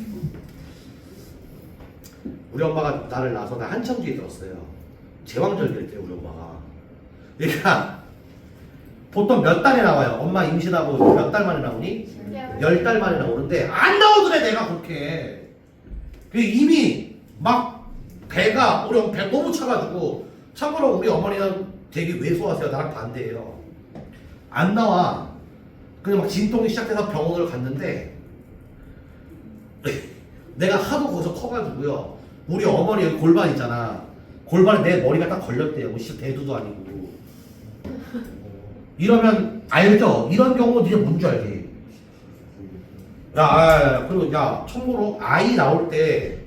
우리 엄마가 나를 낳아서 나 한참 뒤에 들었어요. 제왕절개를 때 우리 엄마가. 그러니까 보통 몇 달에 나와요? 엄마 임신하고 몇 달 만에 나오니? 10달 만에 나오는데 안 나오더래 내가 그렇게. 그 이미 막 배가 우리 배 너무 차가지고. 참고로 우리 어머니는 되게 왜소하세요. 나랑 반대예요. 안 나와. 그냥 막 진통이 시작돼서 병원을 갔는데 내가 하도 거기서 커가지고요. 우리 어머니 골반 있잖아. 골반에 내 머리가 딱 걸렸대요. 뭐 진짜 대두도 아니고. 이러면 알죠? 이런 경우 니가 뭔 줄 알지? 그리고 참고로 아이 나올 때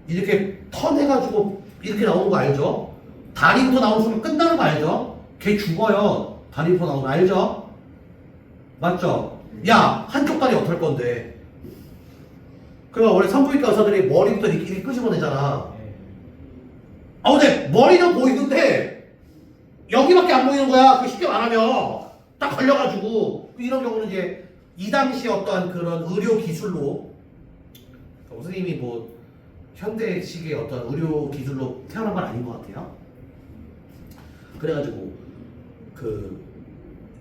이렇게 턴해가지고 이렇게 나오는 거 알죠? 다리부터 나오는 순간 끝나는 거 알죠? 걔 죽어요. 다리부터 나오는 거 알죠? 맞죠? 한쪽 다리 어떨 건데? 그러니까 원래 산부인과 의사들이 머리부터 이렇게 끄집어내잖아. 근데 머리는 보이는데 여기밖에 안 보이는 거야. 쉽게 말하면 딱 걸려가지고 이런 경우는 이제 이 당시 어떠한 그런 의료 기술로 선생님이 뭐 현대식의 어떤 의료 기술로 태어난 건 아닌 것 같아요. 그래가지고 그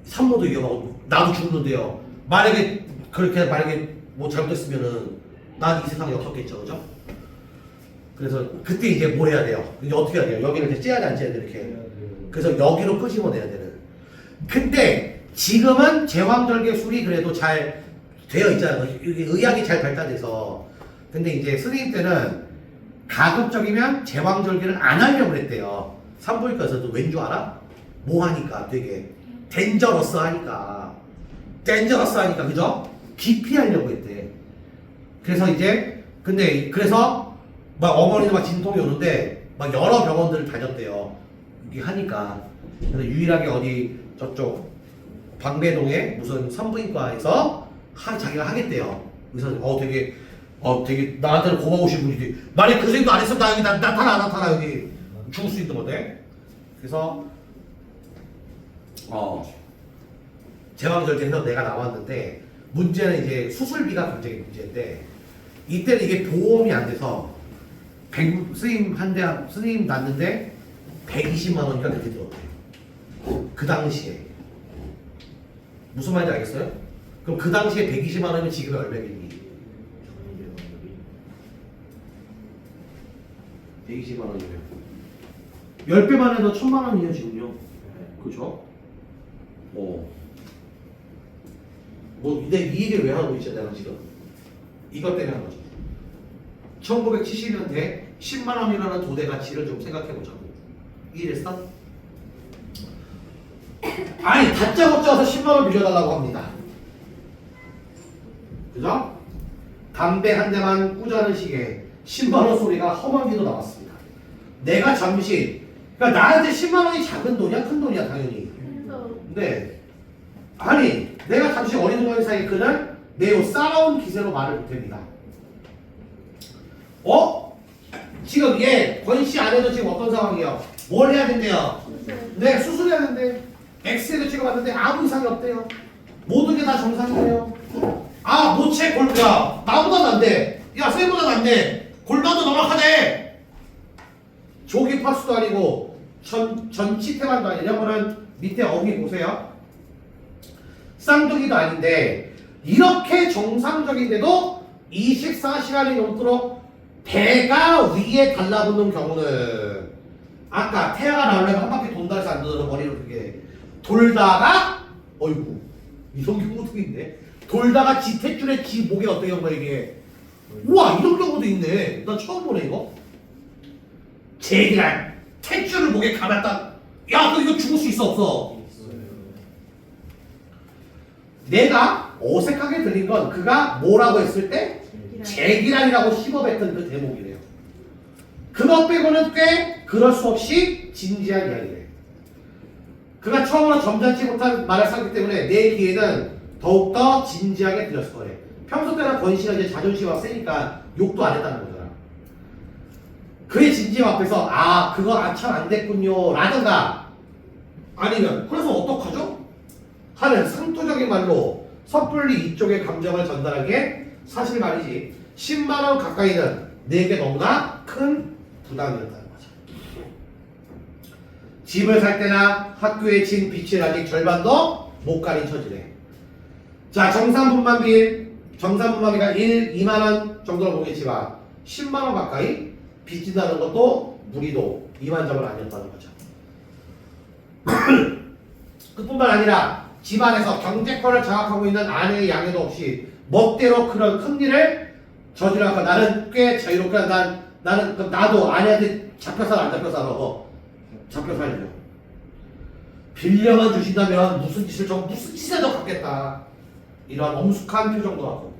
산모도 위험하고 나도 죽는데요. 만약에 뭐 잘못됐으면은 난 이 세상에 없었겠죠, 그죠? 그래서 그때 이제 뭘 해야 돼요? 이제 어떻게 해야 돼요? 여기를 이제 째야 돼, 안 째야 돼, 이렇게. 그래서 여기로 끄집어내야 되는. 근데 지금은 제왕절개술이 그래도 잘 되어 있잖아요. 의학이 잘 발달돼서. 근데 이제 스님 때는 가급적이면 제왕절개를 안 하려고 그랬대요. 산부인과에서도 왠 줄 알아? 뭐 하니까 되게 덴저러스 하니까, 그죠? 기피하려고 했대. 그래서 이제 그래서 막 어머니도 막 진통이 오는데 막 여러 병원들을 다녔대요. 이게 하니까. 그래서 유일하게 어디 저쪽 방배동에 무슨 산부인과에서 자기가 하겠대요. 의사님 되게 나한테는 고마우신 분이지. 만약 그 선생님도 안 했으면 나 여기 나타나 여기 죽을 수 있는 건데. 그래서 제왕절개에서 내가 나왔는데 문제는 이제 수술비가 굉장히 문제인데 이때는 이게 보험이 안 돼서 스님 낳는데 120만 원이니까 그렇게 들었대요. 그 당시에. 무슨 말인지 알겠어요? 그럼 그 당시에 120만 원이면 지금이 얼마겠니? 120만 원이면 10배만 해도 1000만 원이에요 지금요. 그죠? 이 얘기를 왜 하고 있죠 내가 지금? 이것 때문에 하는 거죠. 1970년대 10만 원이라는 도대 가치를 좀 생각해 보자고. 이해됐어? 아니 다짜고짜 와서 10만 원 빌려달라고 합니다. 그죠? 담배 한 대만 꾸자는 식의 10만 원 소리가 험하게도 나왔습니다. 내가 잠시 그러니까 나한테 10만 원이 작은 돈이야 큰 돈이야 당연히. 근데 아니 내가 잠시 어린 동안 사이 그날 매우 싸나운 기세로 말을 못합니다. 지금 얘 권씨 안에도 지금 어떤 상황이에요? 뭘 해야 된대요? 네 수술해야 된대. 엑스레이도 찍어봤는데 아무 이상이 없대요. 모든 게 다 정상이에요. 모체 골반 나보다 낫네. 야 쌤보다 낫네. 골반도 정확하네. 조기파수도 아니고 전치태관도 아니냐. 이거는 밑에 어기 보세요. 쌍둥이도 아닌데 이렇게 정상적인데도 24시간이 넘도록 배가 위에 달라붙는 경우는 아까 태아가 나오려면 한 바퀴 돈다 해서 안 되는 머리로 그게 돌다가 어이구 이런 경우도 있네. 돌다가 지 탯줄에 지 목에 어떤 경우가 이게 우와 이런 경우도 있네. 나 처음 보네 이거. 제기란 탯줄을 목에 감았다. 야 너 이거 죽을 수 있어 없어? 내가 어색하게 들린 건 그가 뭐라고 했을 때 제기란이라고 씹어뱉은 그 대목이래요. 그것 빼고는 꽤 그럴 수 없이 진지한 이야기를 해. 그가 처음으로 점잖지 못한 말을 썼기 때문에 내 귀에는 더욱더 진지하게 들렸을 거래. 평소 때는 권씨가 이제 자존심이 세니까 욕도 안 했다는 거잖아. 그의 진심 앞에서 아 그거 참 안 됐군요 라든가 아니면 그래서 어떡하죠? 하는 상투적인 말로 섣불리 이쪽의 감정을 전달하기에 사실 말이지 10만원 가까이는 내게 너무나 큰 부담이었다는 거죠. 집을 살 때나 학교에 진 빚을 아직 절반도 못 가린 처지래. 자 정산분만비가 2만원 정도로 보겠지만 10만원 가까이 빚진다는 것도 무리도 이만저만 아니었다는 거죠. 그뿐만 아니라 집안에서 경제권을 장악하고 있는 아내의 양해도 없이 멋대로 그런 큰 일을 저지르니까 나는 꽤 자유롭게 나는 그럼 나도 아내한테 잡혀 살아 안 잡혀 살아? 잡혀 살려. 빌려만 주신다면 무슨 짓에도 갚겠다. 이런 엄숙한 표정도 하고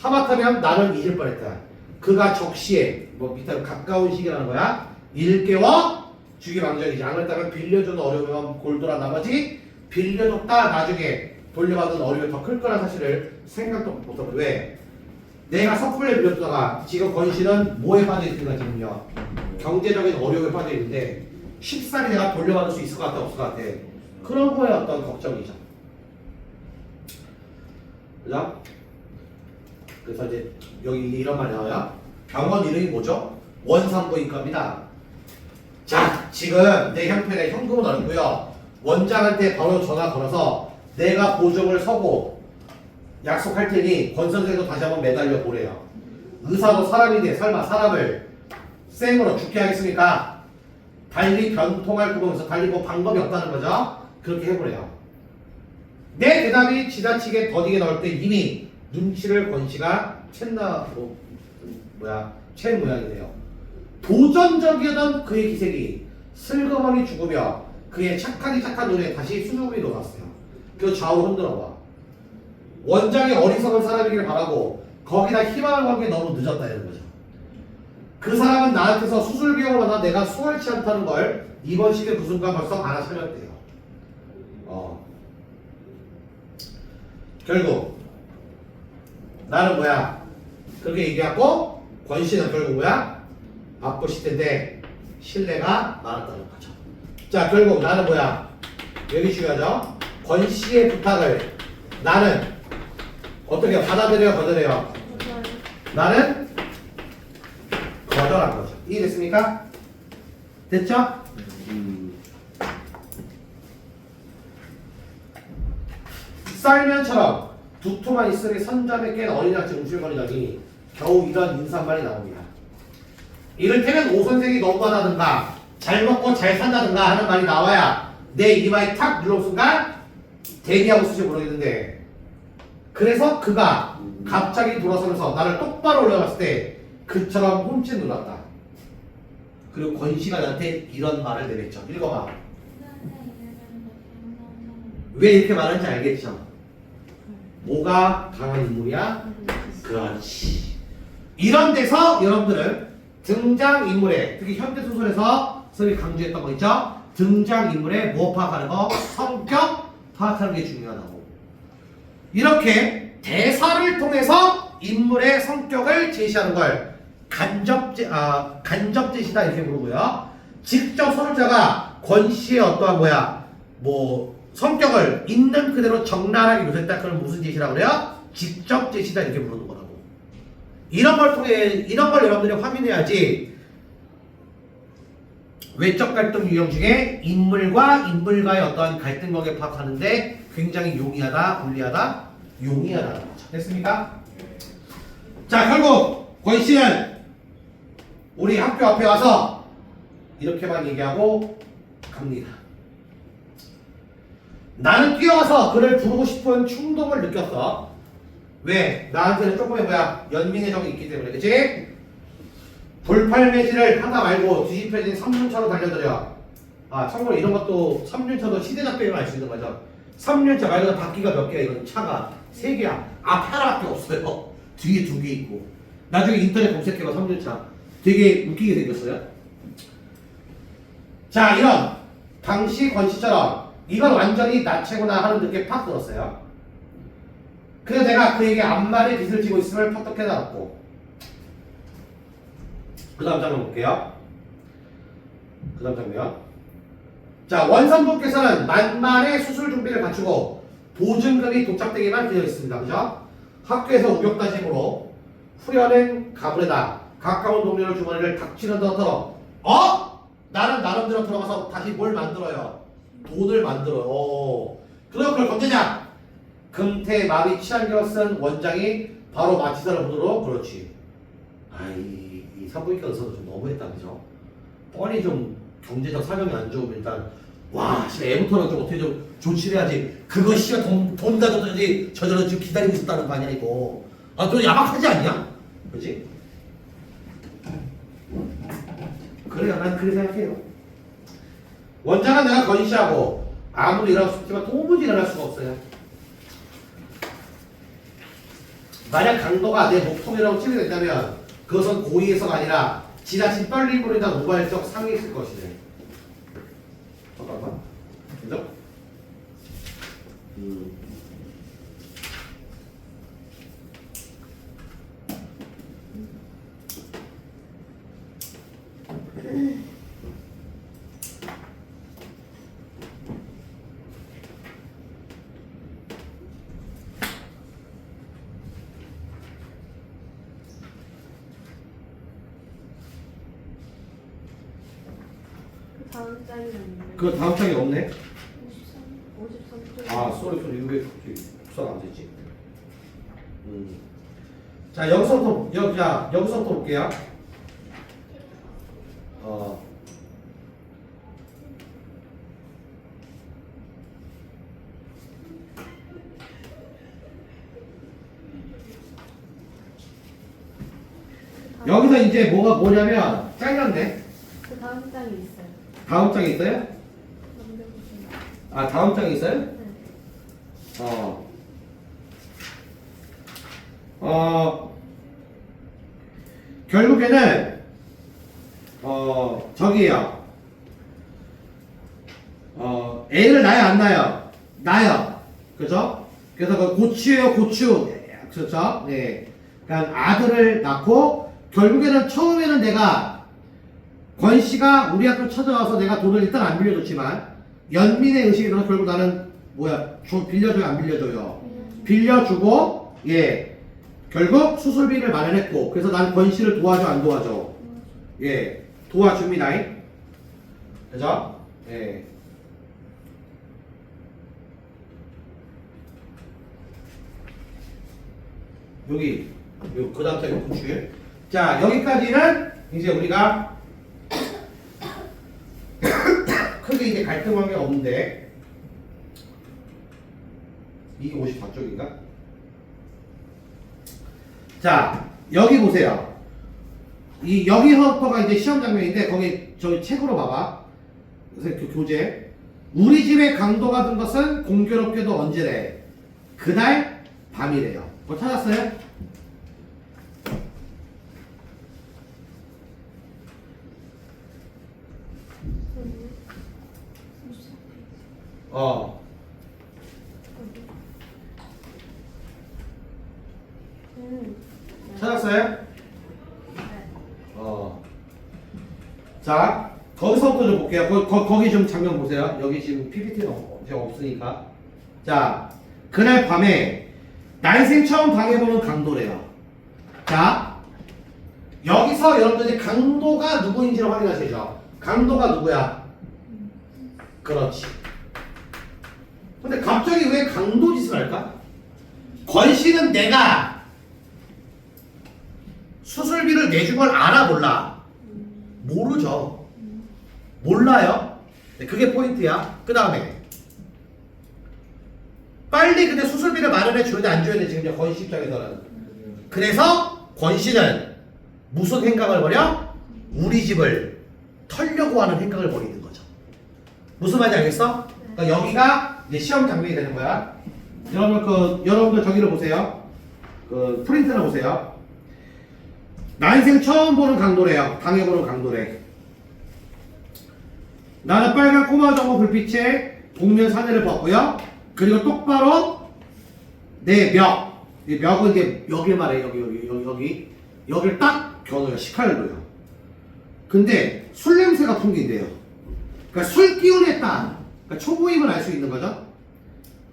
하마터면 나를 잊을 뻔했다. 그가 적시에 뭐 밑에 가까운 시기라는 거야. 일깨워 주기 망정이지. 안 그랬다면 빌려주는 어려움은 골돌아 나머지 빌려줬다 나중에 돌려받은 어려움이 더 클 거라는 사실을 생각도 못하고. 왜? 내가 섣불리 빌려주다가 지금 권씨는 뭐에 빠져있는가 지금요? 경제적인 어려움에 빠져있는데 쉽사리 내가 돌려받을 수 있을 것 같아 없을 것 같아? 그런 거에 어떤 걱정이죠. 그죠? 그래서 이제 여기 이런 말이 나와요. 병원 이름이 뭐죠? 원산부인과입니다. 자, 지금 내 형편에 현금은 없고요. 원장한테 바로 전화 걸어서 내가 보증을 서고 약속할 테니 권 선생도 다시 한번 매달려 보래요. 의사도 사람인데 설마 사람을 생으로 죽게 하겠습니까? 달리 변통할 구멍에서 달리 뭐 방법이 없다는 거죠. 그렇게 해보래요. 내 대답이 지나치게 더디게 나올 때 이미 눈치를 권씨가 챈 모양이네요. 도전적이었던 그의 기색이 슬그머니 죽으며 그의 착한 눈에 다시 수줍음이 돋았어요. 그 좌우로 흔들어봐. 원장이 어리석은 사람이길 바라고 거기다 희망을 건 게 너무 늦었다 이런 거죠. 그 사람은 나한테서 수술 비용을 받아 내가 수월치 않다는 걸 입원시킨 그 순간 벌써 알아차렸대요. 결국 나는 뭐야? 그렇게 얘기하고 권씨는 결국 뭐야? 바쁘실 텐데 신뢰가 많았다는 거죠. 자, 결국 나는 뭐야? 여기 중요하죠? 권씨의 부탁을 나는 어떻게 받아들여요? 거절해요? 나는 거절한 거죠. 이해됐습니까? 됐죠? 쌀면처럼 두툼한 입술이 선잠에 깬 어린아치 움찔거리더니 겨우 이런 인사말이 나옵니다. 이를테면 오선생이 너무하다든가 잘 먹고 잘 산다든가 하는 말이 나와야 내 이마에 탁 눌러온 순간 대기하고 있을지 모르겠는데, 그래서 그가 갑자기 돌아서면서 나를 똑바로 올려봤을 때 그처럼 훔칫 놀랐다. 그리고 권씨가 나한테 이런 말을 내뱉죠. 읽어봐. 왜 이렇게 말하는지 알겠죠? 뭐가 강한 인물이야? 그렇지. 이런 데서 여러분들은 등장인물의, 특히 현대소설에서 서로 강조했던 거 있죠? 등장인물의 뭐 파악하는 거? 성격 파악하는 게 중요하다고. 이렇게 대사를 통해서 인물의 성격을 제시하는 걸 간접 제시다 이렇게 부르고요. 직접 소설자가 권씨의 어떠한 성격을 있는 그대로 적나라하게 묘사했다. 그럼 무슨 제시라고 그래요? 직접 제시다 이렇게 부르는 거라고. 이런 걸 통해 이런 걸 여러분들이 확인해야지 외적 갈등 유형 중에 인물과 인물과의 어떠한 갈등관계 파악하는데 굉장히 용이하다, 불리하다, 용이하다는 거죠. 됐습니까? 자, 결국 권씨는 우리 학교 앞에 와서 이렇게만 얘기하고 갑니다. 나는 뛰어가서 그를 부르고 싶은 충동을 느꼈어. 왜? 나한테는 조금의 연민의 정이 있기 때문에. 그치? 돌팔매질을 하다 말고 뒤집혀진 3륜차로 달려들여. 참고로 이런 것도 3륜차도 시대작별을 알 수 있는 거죠. 3륜차 말 그대로 바퀴가 몇 개야? 이건 차가 3개야. 앞에 하나밖에 없어요. 뒤에 2개 있고. 나중에 인터넷 검색해봐 3륜차. 되게 웃기게 생겼어요. 자, 이런 당시 권씨처럼 이건 완전히 나체구나 하는 느낌 팍 들었어요. 그래서 내가 그에게 앞말에 빚을 지고 있음을 팍 깨달았고, 그 다음 장면 볼게요. 그 다음 장면. 자, 원선부께서는 만만의 수술 준비를 갖추고 보증금이 도착되기만 되어 있습니다. 그죠? 학교에서 우격다짐으로 후련한 가문에다 가까운 동료의 주머니를 닥치는 더 털어. 나는 나름대로 들어가서 다시 뭘 만들어요? 돈을 만들어요. 그럼 그걸 건드냐? 금태 마비 치안경 쓴 원장이 바로 마치사를 보도록. 그렇지. 이 산부인과에서도 좀 너무했다, 그죠? 뻔히 좀 경제적 사정이 안 좋으면 일단 진짜 애부터는 좀 어떻게 좀 조치를 해야지. 그거 씨가 돈 가져다지 저절로 지금 기다리고 있었다는 거 아니야 이거. 좀 야박하지 않냐? 그렇지? 그래요. 난 그렇게 생각해요. 원장은 내가 건시하고 아무리 일하고 싶지만 도무지 일어날 수가 없어요. 만약 강도가 내 목통이라고 치게 된다면 그것은 고의해서가 아니라 지나친 떨림으로 인한 우발적 상이 있을 것이네. 잠깐만. 그죠? 다음 장이 없네. 그 다음 장이 없네. 53쪽. 쏘리 이거 왜 갑자기 복사가 안 되지? 자, 여기서부터 볼게요. 여기서 이제 뭐냐면 잘렸네. 그 다음 장이 있어요. 다음 장이 있어요? 넘겨보시면. 다음 장이 있어요? 네. 결국에는 저기요. 애를 낳아요, 안 낳아요? 낳아요. 그죠? 그래서 그 고추예요, 고추. 그렇죠? 네. 그러니까 아들을 낳고 결국에는 처음에는 내가 권씨가 우리 학교 찾아와서 내가 돈을 일단 안 빌려줬지만 연민의 의식이 들어서 결국 나는 빌려줘요, 안 빌려줘요? 빌려주고 결국 수술비를 마련했고, 그래서 난 권씨를 도와줘, 안 도와줘? 도와줍니다. 그죠? 여기 그 다음 장에 고추. 자, 여기까지는 이제 우리가 크게 이제 갈등한 게 없는데, 이게 54쪽인가? 자, 여기 보세요. 여기서부터가 이제 시험 장면인데, 저기 책으로 봐봐. 그래서 그 교재. 우리 집에 강도가 든 것은 공교롭게도 언제래? 그날 밤이래요. 뭐 찾았어요? 찾았어요? 네. 자, 거기서부터 좀 볼게요. 거기 좀 장면 보세요. 여기 지금 PPT는 없으니까. 자, 그날 밤에 난생 처음 당해보는 강도래요. 자, 여기서 여러분들이 강도가 누구인지를 확인하셔야죠. 강도가 누구야? 그렇지. 근데 갑자기 왜 강도 짓을 할까? 권씨는 내가 수술비를 내준 걸 알아, 몰라? 모르죠. 몰라요. 네, 그게 포인트야. 그 다음에 빨리 근데 수술비를 마련해 줘야 돼, 안 줘야 돼? 지금 권씨 입장에서는. 그래서 권씨는 무슨 행각을 벌여? 우리 집을 털려고 하는 행각을 벌이는 거죠. 무슨 말인지 알겠어? 그러니까 여기가 이제 시험 장면이 되는 거야. 여러분들 저기를 보세요. 그 프린트를 보세요. 난생 처음 보는 강도래요. 당해보는 강도래. 나는 빨간 꼬마 정보 불빛에 복면 사내를 봤고요. 그리고 똑바로 내 멱. 이 멱은 이제 여길 말해. 여기를 딱 겨눠요. 식칼로요. 근데 술 냄새가 풍긴대요. 그러니까 술 기운에 딱 그러니까 초보임을 알 수 있는 거죠.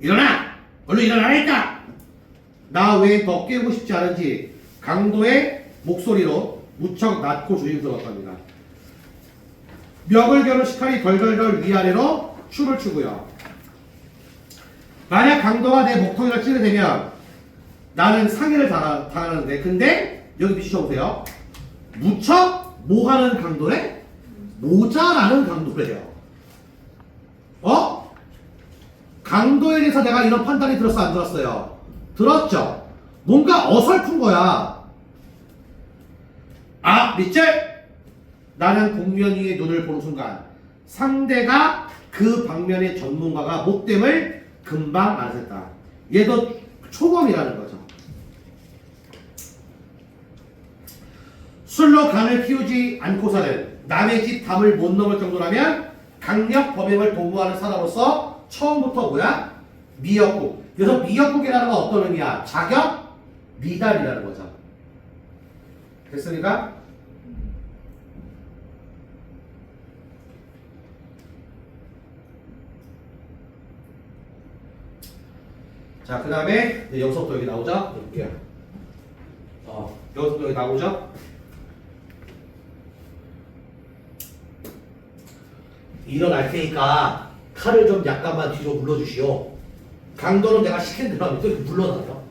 일어나! 얼른 일어나라니까! 나 왜 더 깨우고 싶지 않은지 강도의 목소리로 무척 낮고 조심스러웠답니다. 멱을 겨눈 식칼이 덜덜덜 위아래로 춤을 추고요. 만약 강도가 내 목통이를 찌르되면 나는 상해를 당하는데 근데 여기 비춰보세요. 무척 뭐 하는 강도래? 모자라는 강도래요. 강도에 대해서 내가 이런 판단이 들었어 안 들었어요? 들었죠? 뭔가 어설픈 거야. 아, 밑줄! 나는 복면 위의 눈을 보는 순간 상대가 그 방면의 전문가가 못됨을 금방 알아챘다. 얘도 초범이라는 거죠. 술로 간을 피우지 않고서는 남의 집 담을 못 넘을 정도라면 강력 범행을 도모하는 사람으로서 처음부터 뭐야? 미역국. 그래서 미역국이라는 건 어떤 의미야? 자격? 미달이라는 거죠. 됐습니까? 자, 그 다음에 여기서부터 여기 나오죠? 볼게요. 여기서부터 여기 나오죠? 일어날 테니까 칼을 좀 약간만 뒤로 물러주시오. 강도는 내가 시킨 대로 하면 또 이렇게 물러나요.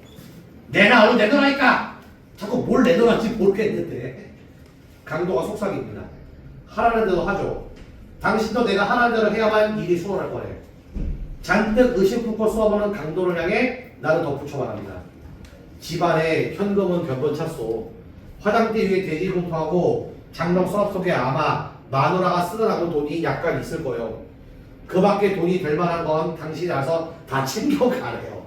내놔, 얼른 내놔라니까! 자꾸 뭘 내놓았지 모르겠는데. 강도가 속삭입니다. 하라는 대로 하죠. 당신도 내가 하라는 대로 해야만 일이 수월할 거래. 잔뜩 의심 품고 쏘아보는 강도를 향해 나는 덧붙여 말합니다. 집안에 현금은 변변찼소. 화장대 위에 돼지 공통하고 장롱 서랍 속에 아마 마누라가 쓰느라고 돈이 약간 있을 거예요. 그 밖에 돈이 될 만한 건 당신이 알아서 다 챙겨가래요.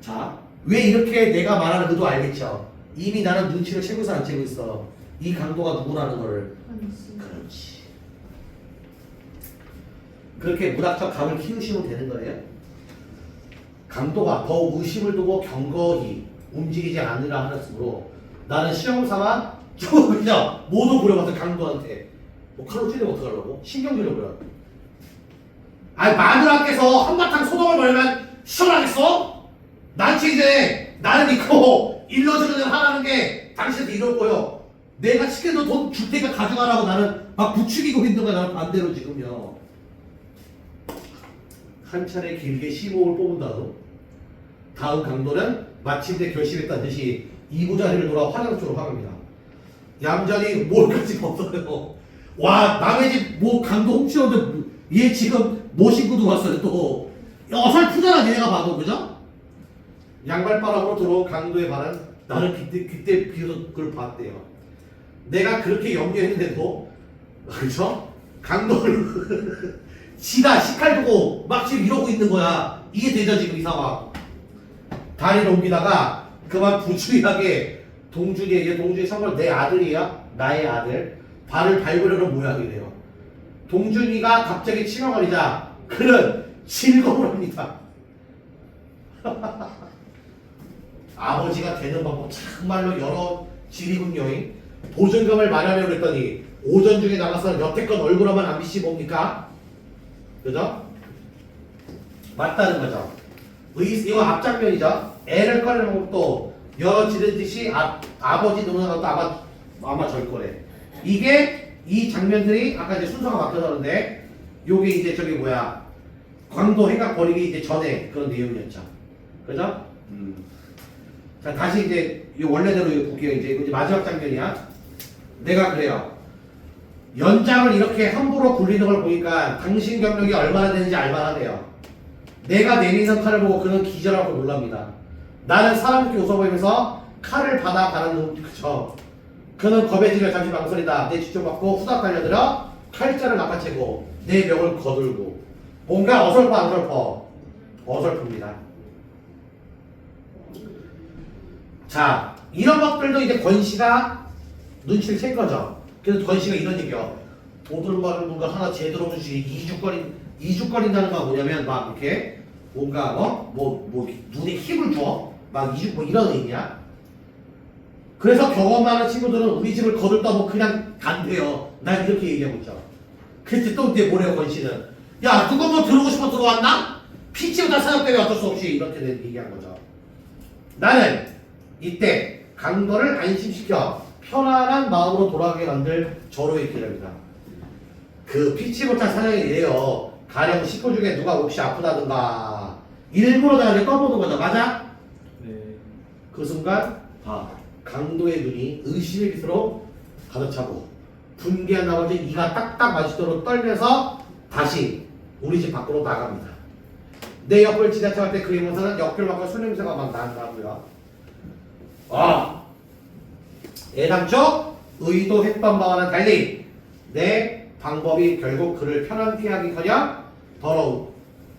자, 왜 이렇게 내가 말하는 의도 알겠죠? 이미 나는 눈치를 채고서 안 채고 있어. 이 강도가 누구라는 거를. 그렇지. 그렇게 무작정 감을 키우시면 되는 거예요. 강도가 더 의심을 두고 경거히 움직이지 않으라 하였으므로 나는 시험 삼아 조금 그냥 모두 부려봤어. 강도한테 뭐 칼로 찌르면 어떡하려고? 신경 들려버려. 아니 마누라께서 한바탕 소동을 벌면 시원하겠어? 난치 이제 나를 믿고 일러주는 일 하라는 게 당신한테 이럴 거요. 내가 시켜도 돈 줄 테니까 가져가라고 나는 막 부추기고 있는 거야. 나는 반대로 지금요. 한 차례 길게 시목을 뽑은 다음 강도는 마침내 결심했다는 듯이 이부자리를 돌아 화장 쪽으로 향합니다. 얌전히 뭘까지 벗어요. 와, 남의 집 뭐 강도 훔치는데 얘 지금 뭐 신고 들어왔어요 또. 어설프잖아 얘네가 봐도. 그죠? 양발바람으로 들어온 강도의 발은 나는 그때 비로소 그걸 봤대요. 내가 그렇게 염려했는데도 그죠? 강도를 지가 식칼 두고 막 지금 이러고 있는 거야. 이게 되죠 지금 이 상황. 다리를 옮기다가 그만 부추하게 동준이에게, 동준이 참고로 내 아들이야. 나의 아들. 발을 밟으려는 모양이래요. 동준이가 갑자기 치명거리자 그는 즐거움을 합니다. 아버지가 되는 방법 정말로 여러 지리군요. 보증금을 마련하려고 했더니 오전 중에 나가서 여태껏 얼굴로만 안 비치 뭡니까? 그죠? 맞다는 거죠. 이거 앞장면이죠. 애를 꺼내는 것도 여러 지르듯이 아버지 노는 것도 아마 절 거래. 이게 이 장면들이 아까 이제 순서가 바뀌었는데 요게 이제 저기 뭐야 광도 행각 버리기 이제 전에 그런 내용이었죠. 그죠? 자 다시 이제 이 원래대로 볼게요. 이제 마지막 장면이야. 내가 그래요. 연장을 이렇게 함부로 굴리는 걸 보니까 당신 경력이 얼마나 되는지 알만하네요. 내가 내미는 칼을 보고 그는 기절하고 놀랍니다. 나는 사람께 웃어 보이면서 칼을 받아 가는 그죠. 그는 겁에 질려 잠시 망설이다. 내 뒤쪽 받고 후닥 달려들어 칼자를 낚아채고 내 멱을 거들고 뭔가 어설퍼 안 어설퍼? 어설픕니다. 자 이런 것들도 이제 권씨가 눈치를 챈 거죠. 그래서 권씨가 이런 얘기요. 보들보들 하나 제대로 주시 이죽거린다는 건 뭐냐면 막 이렇게 뭔가 뭐 눈에 힘을 줘. 막 이죽 뭐 이런 의미야. 그래서 경험 많은 친구들은 우리 집을 거들떠 그냥 간대요. 난 이렇게 얘기하고 있죠. 그랬지 또 이제 뭐래요 권씨는. 야 누가 뭐 들어오고 싶어 들어왔나? 피치보다 사역 때문에 어쩔 수 없이 이렇게 얘기한 거죠. 나는 이때 강도를 안심시켜 편안한 마음으로 돌아가게 만들 절호의 길입니다. 그 피치 못할 사냥이 이래요. 가령 식구 중에 누가 몹시 아프다든가 일부러 나한테 떠보는 거죠. 맞아? 네. 그 순간 강도의 눈이 의심의 빛으로 가득 차고 분개한 나머지 이가 딱딱 맞으도록 떨면서 다시 우리 집 밖으로 나갑니다. 내 옆을 지나쳐갈 때 그 이모사는 옆길 밖으로 술 냄새가 막 난다고요. 애당초 의도했던 바와는 달리 내 방법이 결국 그를 편안케 하기커녕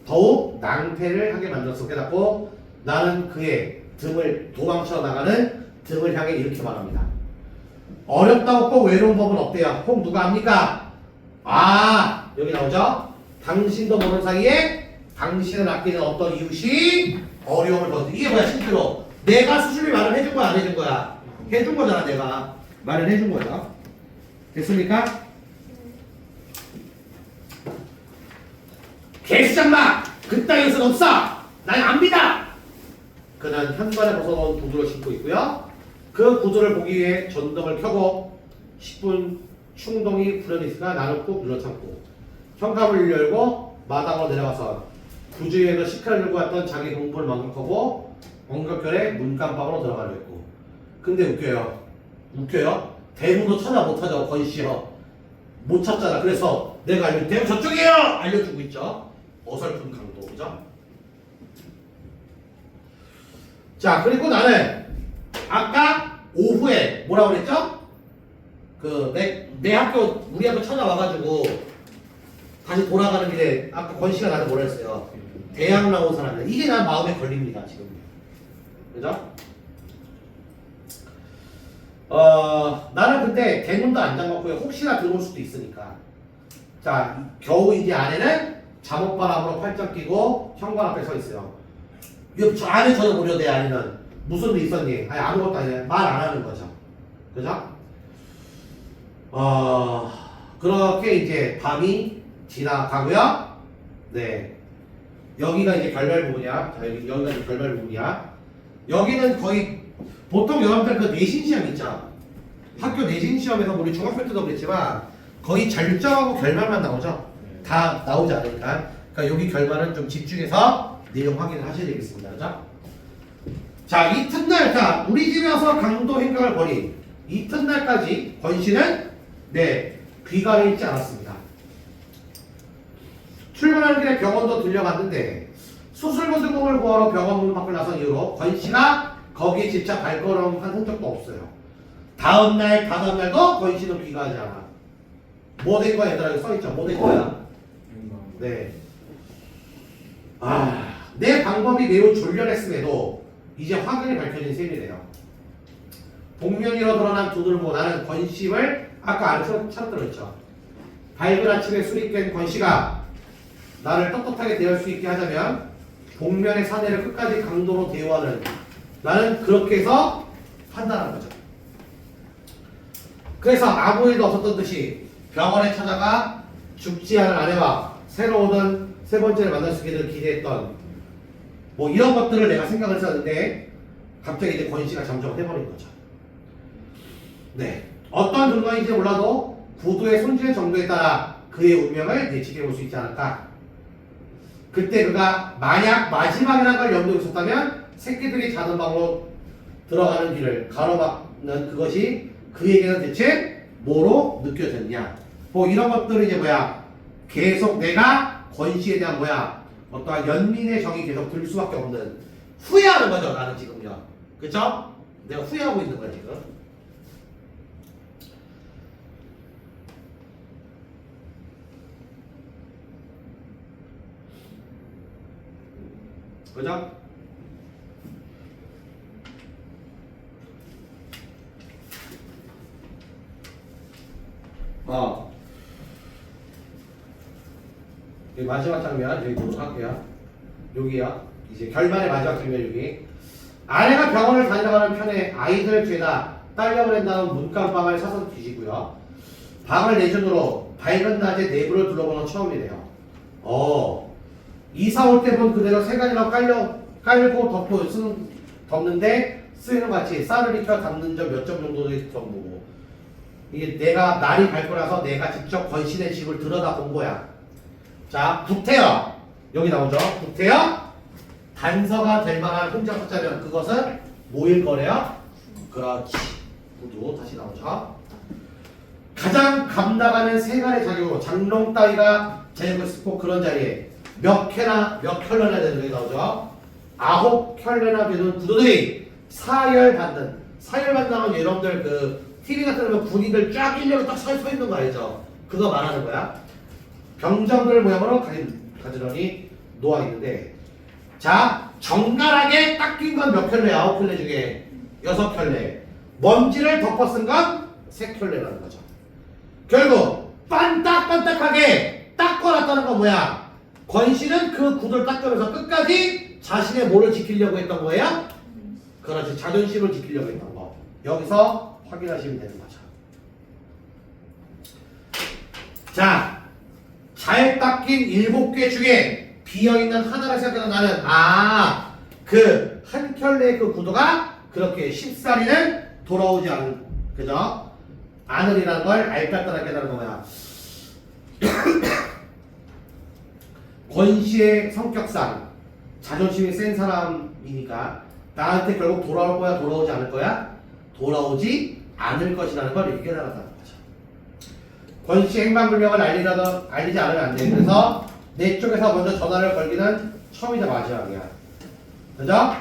더욱 낭패를 하게 만들었어. 깨닫고 나는 그의 등을 도망쳐 나가는 등을 향해 이렇게 말합니다. 어렵다고 꼭 외로운 법은 없대요. 혹 누가 합니까? 여기 나오죠? 당신도 모르는 사이에 당신을 아끼는 어떤 이웃이 어려움을 벗는. 이게 뭐야 실제로 내가 수술비 말을 해준 거야 안 해준 거야? 해준 거잖아. 내가 말을 해준 거야. 됐습니까? 개수장마! 그따위 것은 없어! 난 안 믿어! 그는 현관에 벗어놓은 구두를 신고 있고요. 그 구두를 보기 위해 전등을 켜고 10분 충동이 불현이 있으나 나는 꾹 눌러 참고 현관문을 열고 마당으로 내려가서 구주에서 식칼을 들고 왔던 자기 공부를 만극하고 원격결에 문간방으로 들어가려 했고. 근데 웃겨요. 대문도 찾아 못하죠. 권씨요. 못 찾잖아. 그래서 내가 알려준 대문 저쪽이에요! 알려주고 있죠. 어설픈 강도. 그죠? 자, 그리고 나는 아까 오후에 뭐라고 그랬죠? 내 학교, 우리 학교 찾아와가지고 다시 돌아가는 길에 아까 권씨가 나한테 뭐라 했어요? 대학 나온 사람들. 이게 난 마음에 걸립니다, 지금. 그죠? 나는 근데 대문도 안 잠갔고요. 혹시나 들어올 수도 있으니까. 자, 겨우 이제 안에는 잠옷바람으로 팔짱 끼고 현관 앞에 서 있어요. 저 안에 저도 보려 내 안에는 무슨 일 있었니? 아니 아무것도 아니에요. 말 안 하는 거죠. 그죠? 그렇게 이제 밤이 지나가고요. 네. 여기가 이제 결말 부분이야. 자, 여기가 이제 결말 부분이야. 여기는 거의 보통 여러분들 그 내신 시험 있죠. 학교 내신 시험에서 우리 중학교 때도 그랬지만 거의 잘정하고 결말만 나오죠. 다 나오지 않으니까. 그러니까 여기 결말은 좀 집중해서 내용 확인을 하셔야 되겠습니다. 그죠? 자, 이튿날, 자, 우리 집에 와서 강도 행각을 벌인 이튿날까지 권씨는 귀가해 있지 않았습니다. 출근하는 길에 병원도 들려갔는데 수술보증금을 구하러 병원 문 밖을 나선 이후로 권씨가 거기에 집착 발걸음한 흔적도 없어요. 다음날, 다다음날도 권씨는 귀가하지 않아. 뭐 된 거야 얘들아? 여기 써있죠? 뭐 된 거야? 네. 내 방법이 매우 졸렬했음에도 이제 확연히 밝혀진 셈이래요. 복면이로 드러난 두들 보고 나는 권씨를 아까 안에 찾았더랬죠. 밝은 아침에 술이 깬 권씨가 나를 떳떳하게 대할 수 있게 하자면 복면의 사내를 끝까지 강도로 대우하는 나는 그렇게 해서 판단한 거죠. 그래서 아무 일도 없었던 듯이 병원에 찾아가 죽지 않을 아내와 새로 오던 세 번째를 만날 수 있기를 기대했던 뭐 이런 것들을 내가 생각을 했었는데 갑자기 이제 권씨가 잠적을 해버린 거죠. 네. 어떤 근거인지 몰라도 구두의 손질 정도에 따라 그의 운명을 예측해 볼 수 있지 않을까. 그때 그가 만약 마지막이라는 걸 염두에 있었다면 새끼들이 자는 방으로 들어가는 길을 가로막는 그것이 그에게는 대체 뭐로 느껴졌냐. 뭐 이런 것들은 이제 계속 내가 권씨에 대한 어떠한 연민의 정이 계속 들 수밖에 없는 후회하는 거죠. 나는 지금요. 그쵸? 내가 후회하고 있는 거야 지금. 그죠? 여기 마지막 장면 여기 보도록 할게요. 여기요. 이제 결말의 마지막 장면 여기. 아내가 병원을 다녀가는 편에 아이들 죄다 딸려보낸 다음 문간방을 사서 뒤지고요. 방을 내준으로 밝은 낮에 내부를 둘러보는 처음이래요. 이사 올 때 본 그대로 세간이랑 깔고 덮는데 쓰이는 같이 쌀을 익혀 담는 점 몇 점 정도 정보고 이게 내가 날이 밝고 나서 내가 직접 권신의 집을 들여다본 거야. 자, 구태여 여기 나오죠. 구태여 단서가 될 만한 혼자 숫자면 그것은 뭐일 거래요? 그렇지. 구두 다시 나오죠. 가장 감나가는 세간의 자격으로 장롱 따위가 자격을 쓰고 그런 자리에 몇 켤레나 되는 게 나오죠. 9켤레나 되는 구두들이 사열받는 여러분들 그 TV 같은 거 군인들 쫙 일렬로 딱 서 있는 거 알죠? 그거 말하는 거야. 병정들 모양으로 가지런히 놓아 있는데, 자 정갈하게 딱 낀 건 몇 켤레? 9켤레 중에 6켤레. 먼지를 덮어 쓴 건 3켤레라는 거죠. 결국 반딱반딱하게 닦아놨다는 건 뭐야? 권씨는 그 구두를 닦으면서 끝까지 자신의 뭐를 지키려고 했던 거예요? 그렇지, 자존심을 지키려고 했던 거. 여기서 확인하시면 되는 거죠. 자, 잘 닦인 7개 중에 비어있는 하나를 생각해서 나는 그 한 켤레의 그 구두가 그렇게 쉽사리는 돌아오지 않은, 그죠? 않으리라는 걸 알까따라 깨달은 거야. 권씨의 성격상 자존심이 센 사람이니까 나한테 결국 돌아올 거야, 돌아오지 않을 거야? 돌아오지 않을 것이라는 걸 이렇게 깨달았다는 거죠. 권씨의 행방불명을 알리지 않으면 안 돼. 그래서 내 쪽에서 먼저 전화를 걸기는 처음이자 마지막이야. 그죠?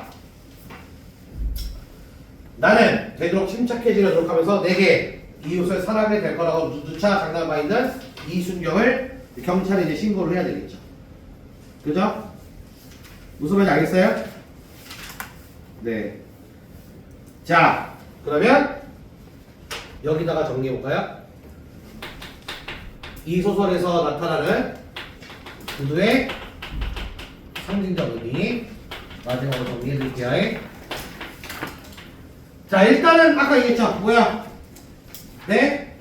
나는 되도록 침착해지려 노력하면서 내게 이웃을 사랑하게 될 거라고 누차 장담하고 있는 이순경을 경찰에 이제 신고를 해야 되겠죠. 그죠? 무슨 말인지 알겠어요? 네. 자, 그러면 여기다가 정리해볼까요? 이 소설에서 나타나는 구두의 상징적 의미 마지막으로 정리해드릴게요. 자, 일단은 아까 얘기했죠. 뭐야? 네?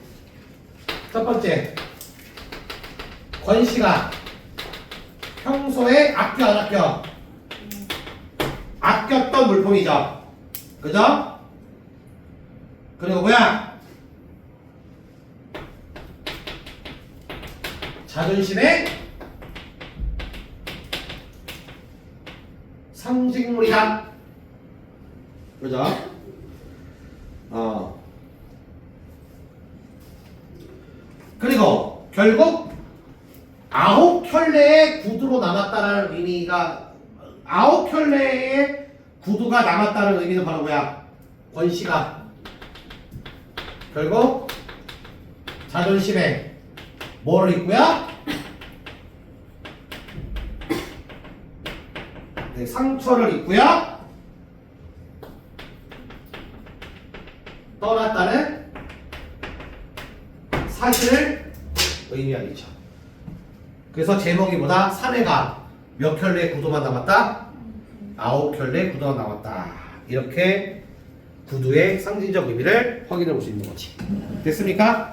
첫 번째, 권씨가 평소에 아껴 안 아껴? 아꼈던 물품이죠. 그죠? 그리고 뭐야? 자존심의 상징물이다. 그죠? 그리고 결국 9켤레의 구두로 남았다는 의미가 9켤레의 구두가 남았다는 의미는 바로 뭐야? 권씨가 결국 자존심에 뭐를 입고요? 네, 상처를 입고요. 떠났다는 사실을 의미하겠죠. 그래서 제목이 뭐다? 사내가 몇 켤레의 구두만 남았다? 9켤레의 구두가 남았다. 이렇게 구두의 상징적 의미를 확인해 볼 수 있는 거지. 됐습니까?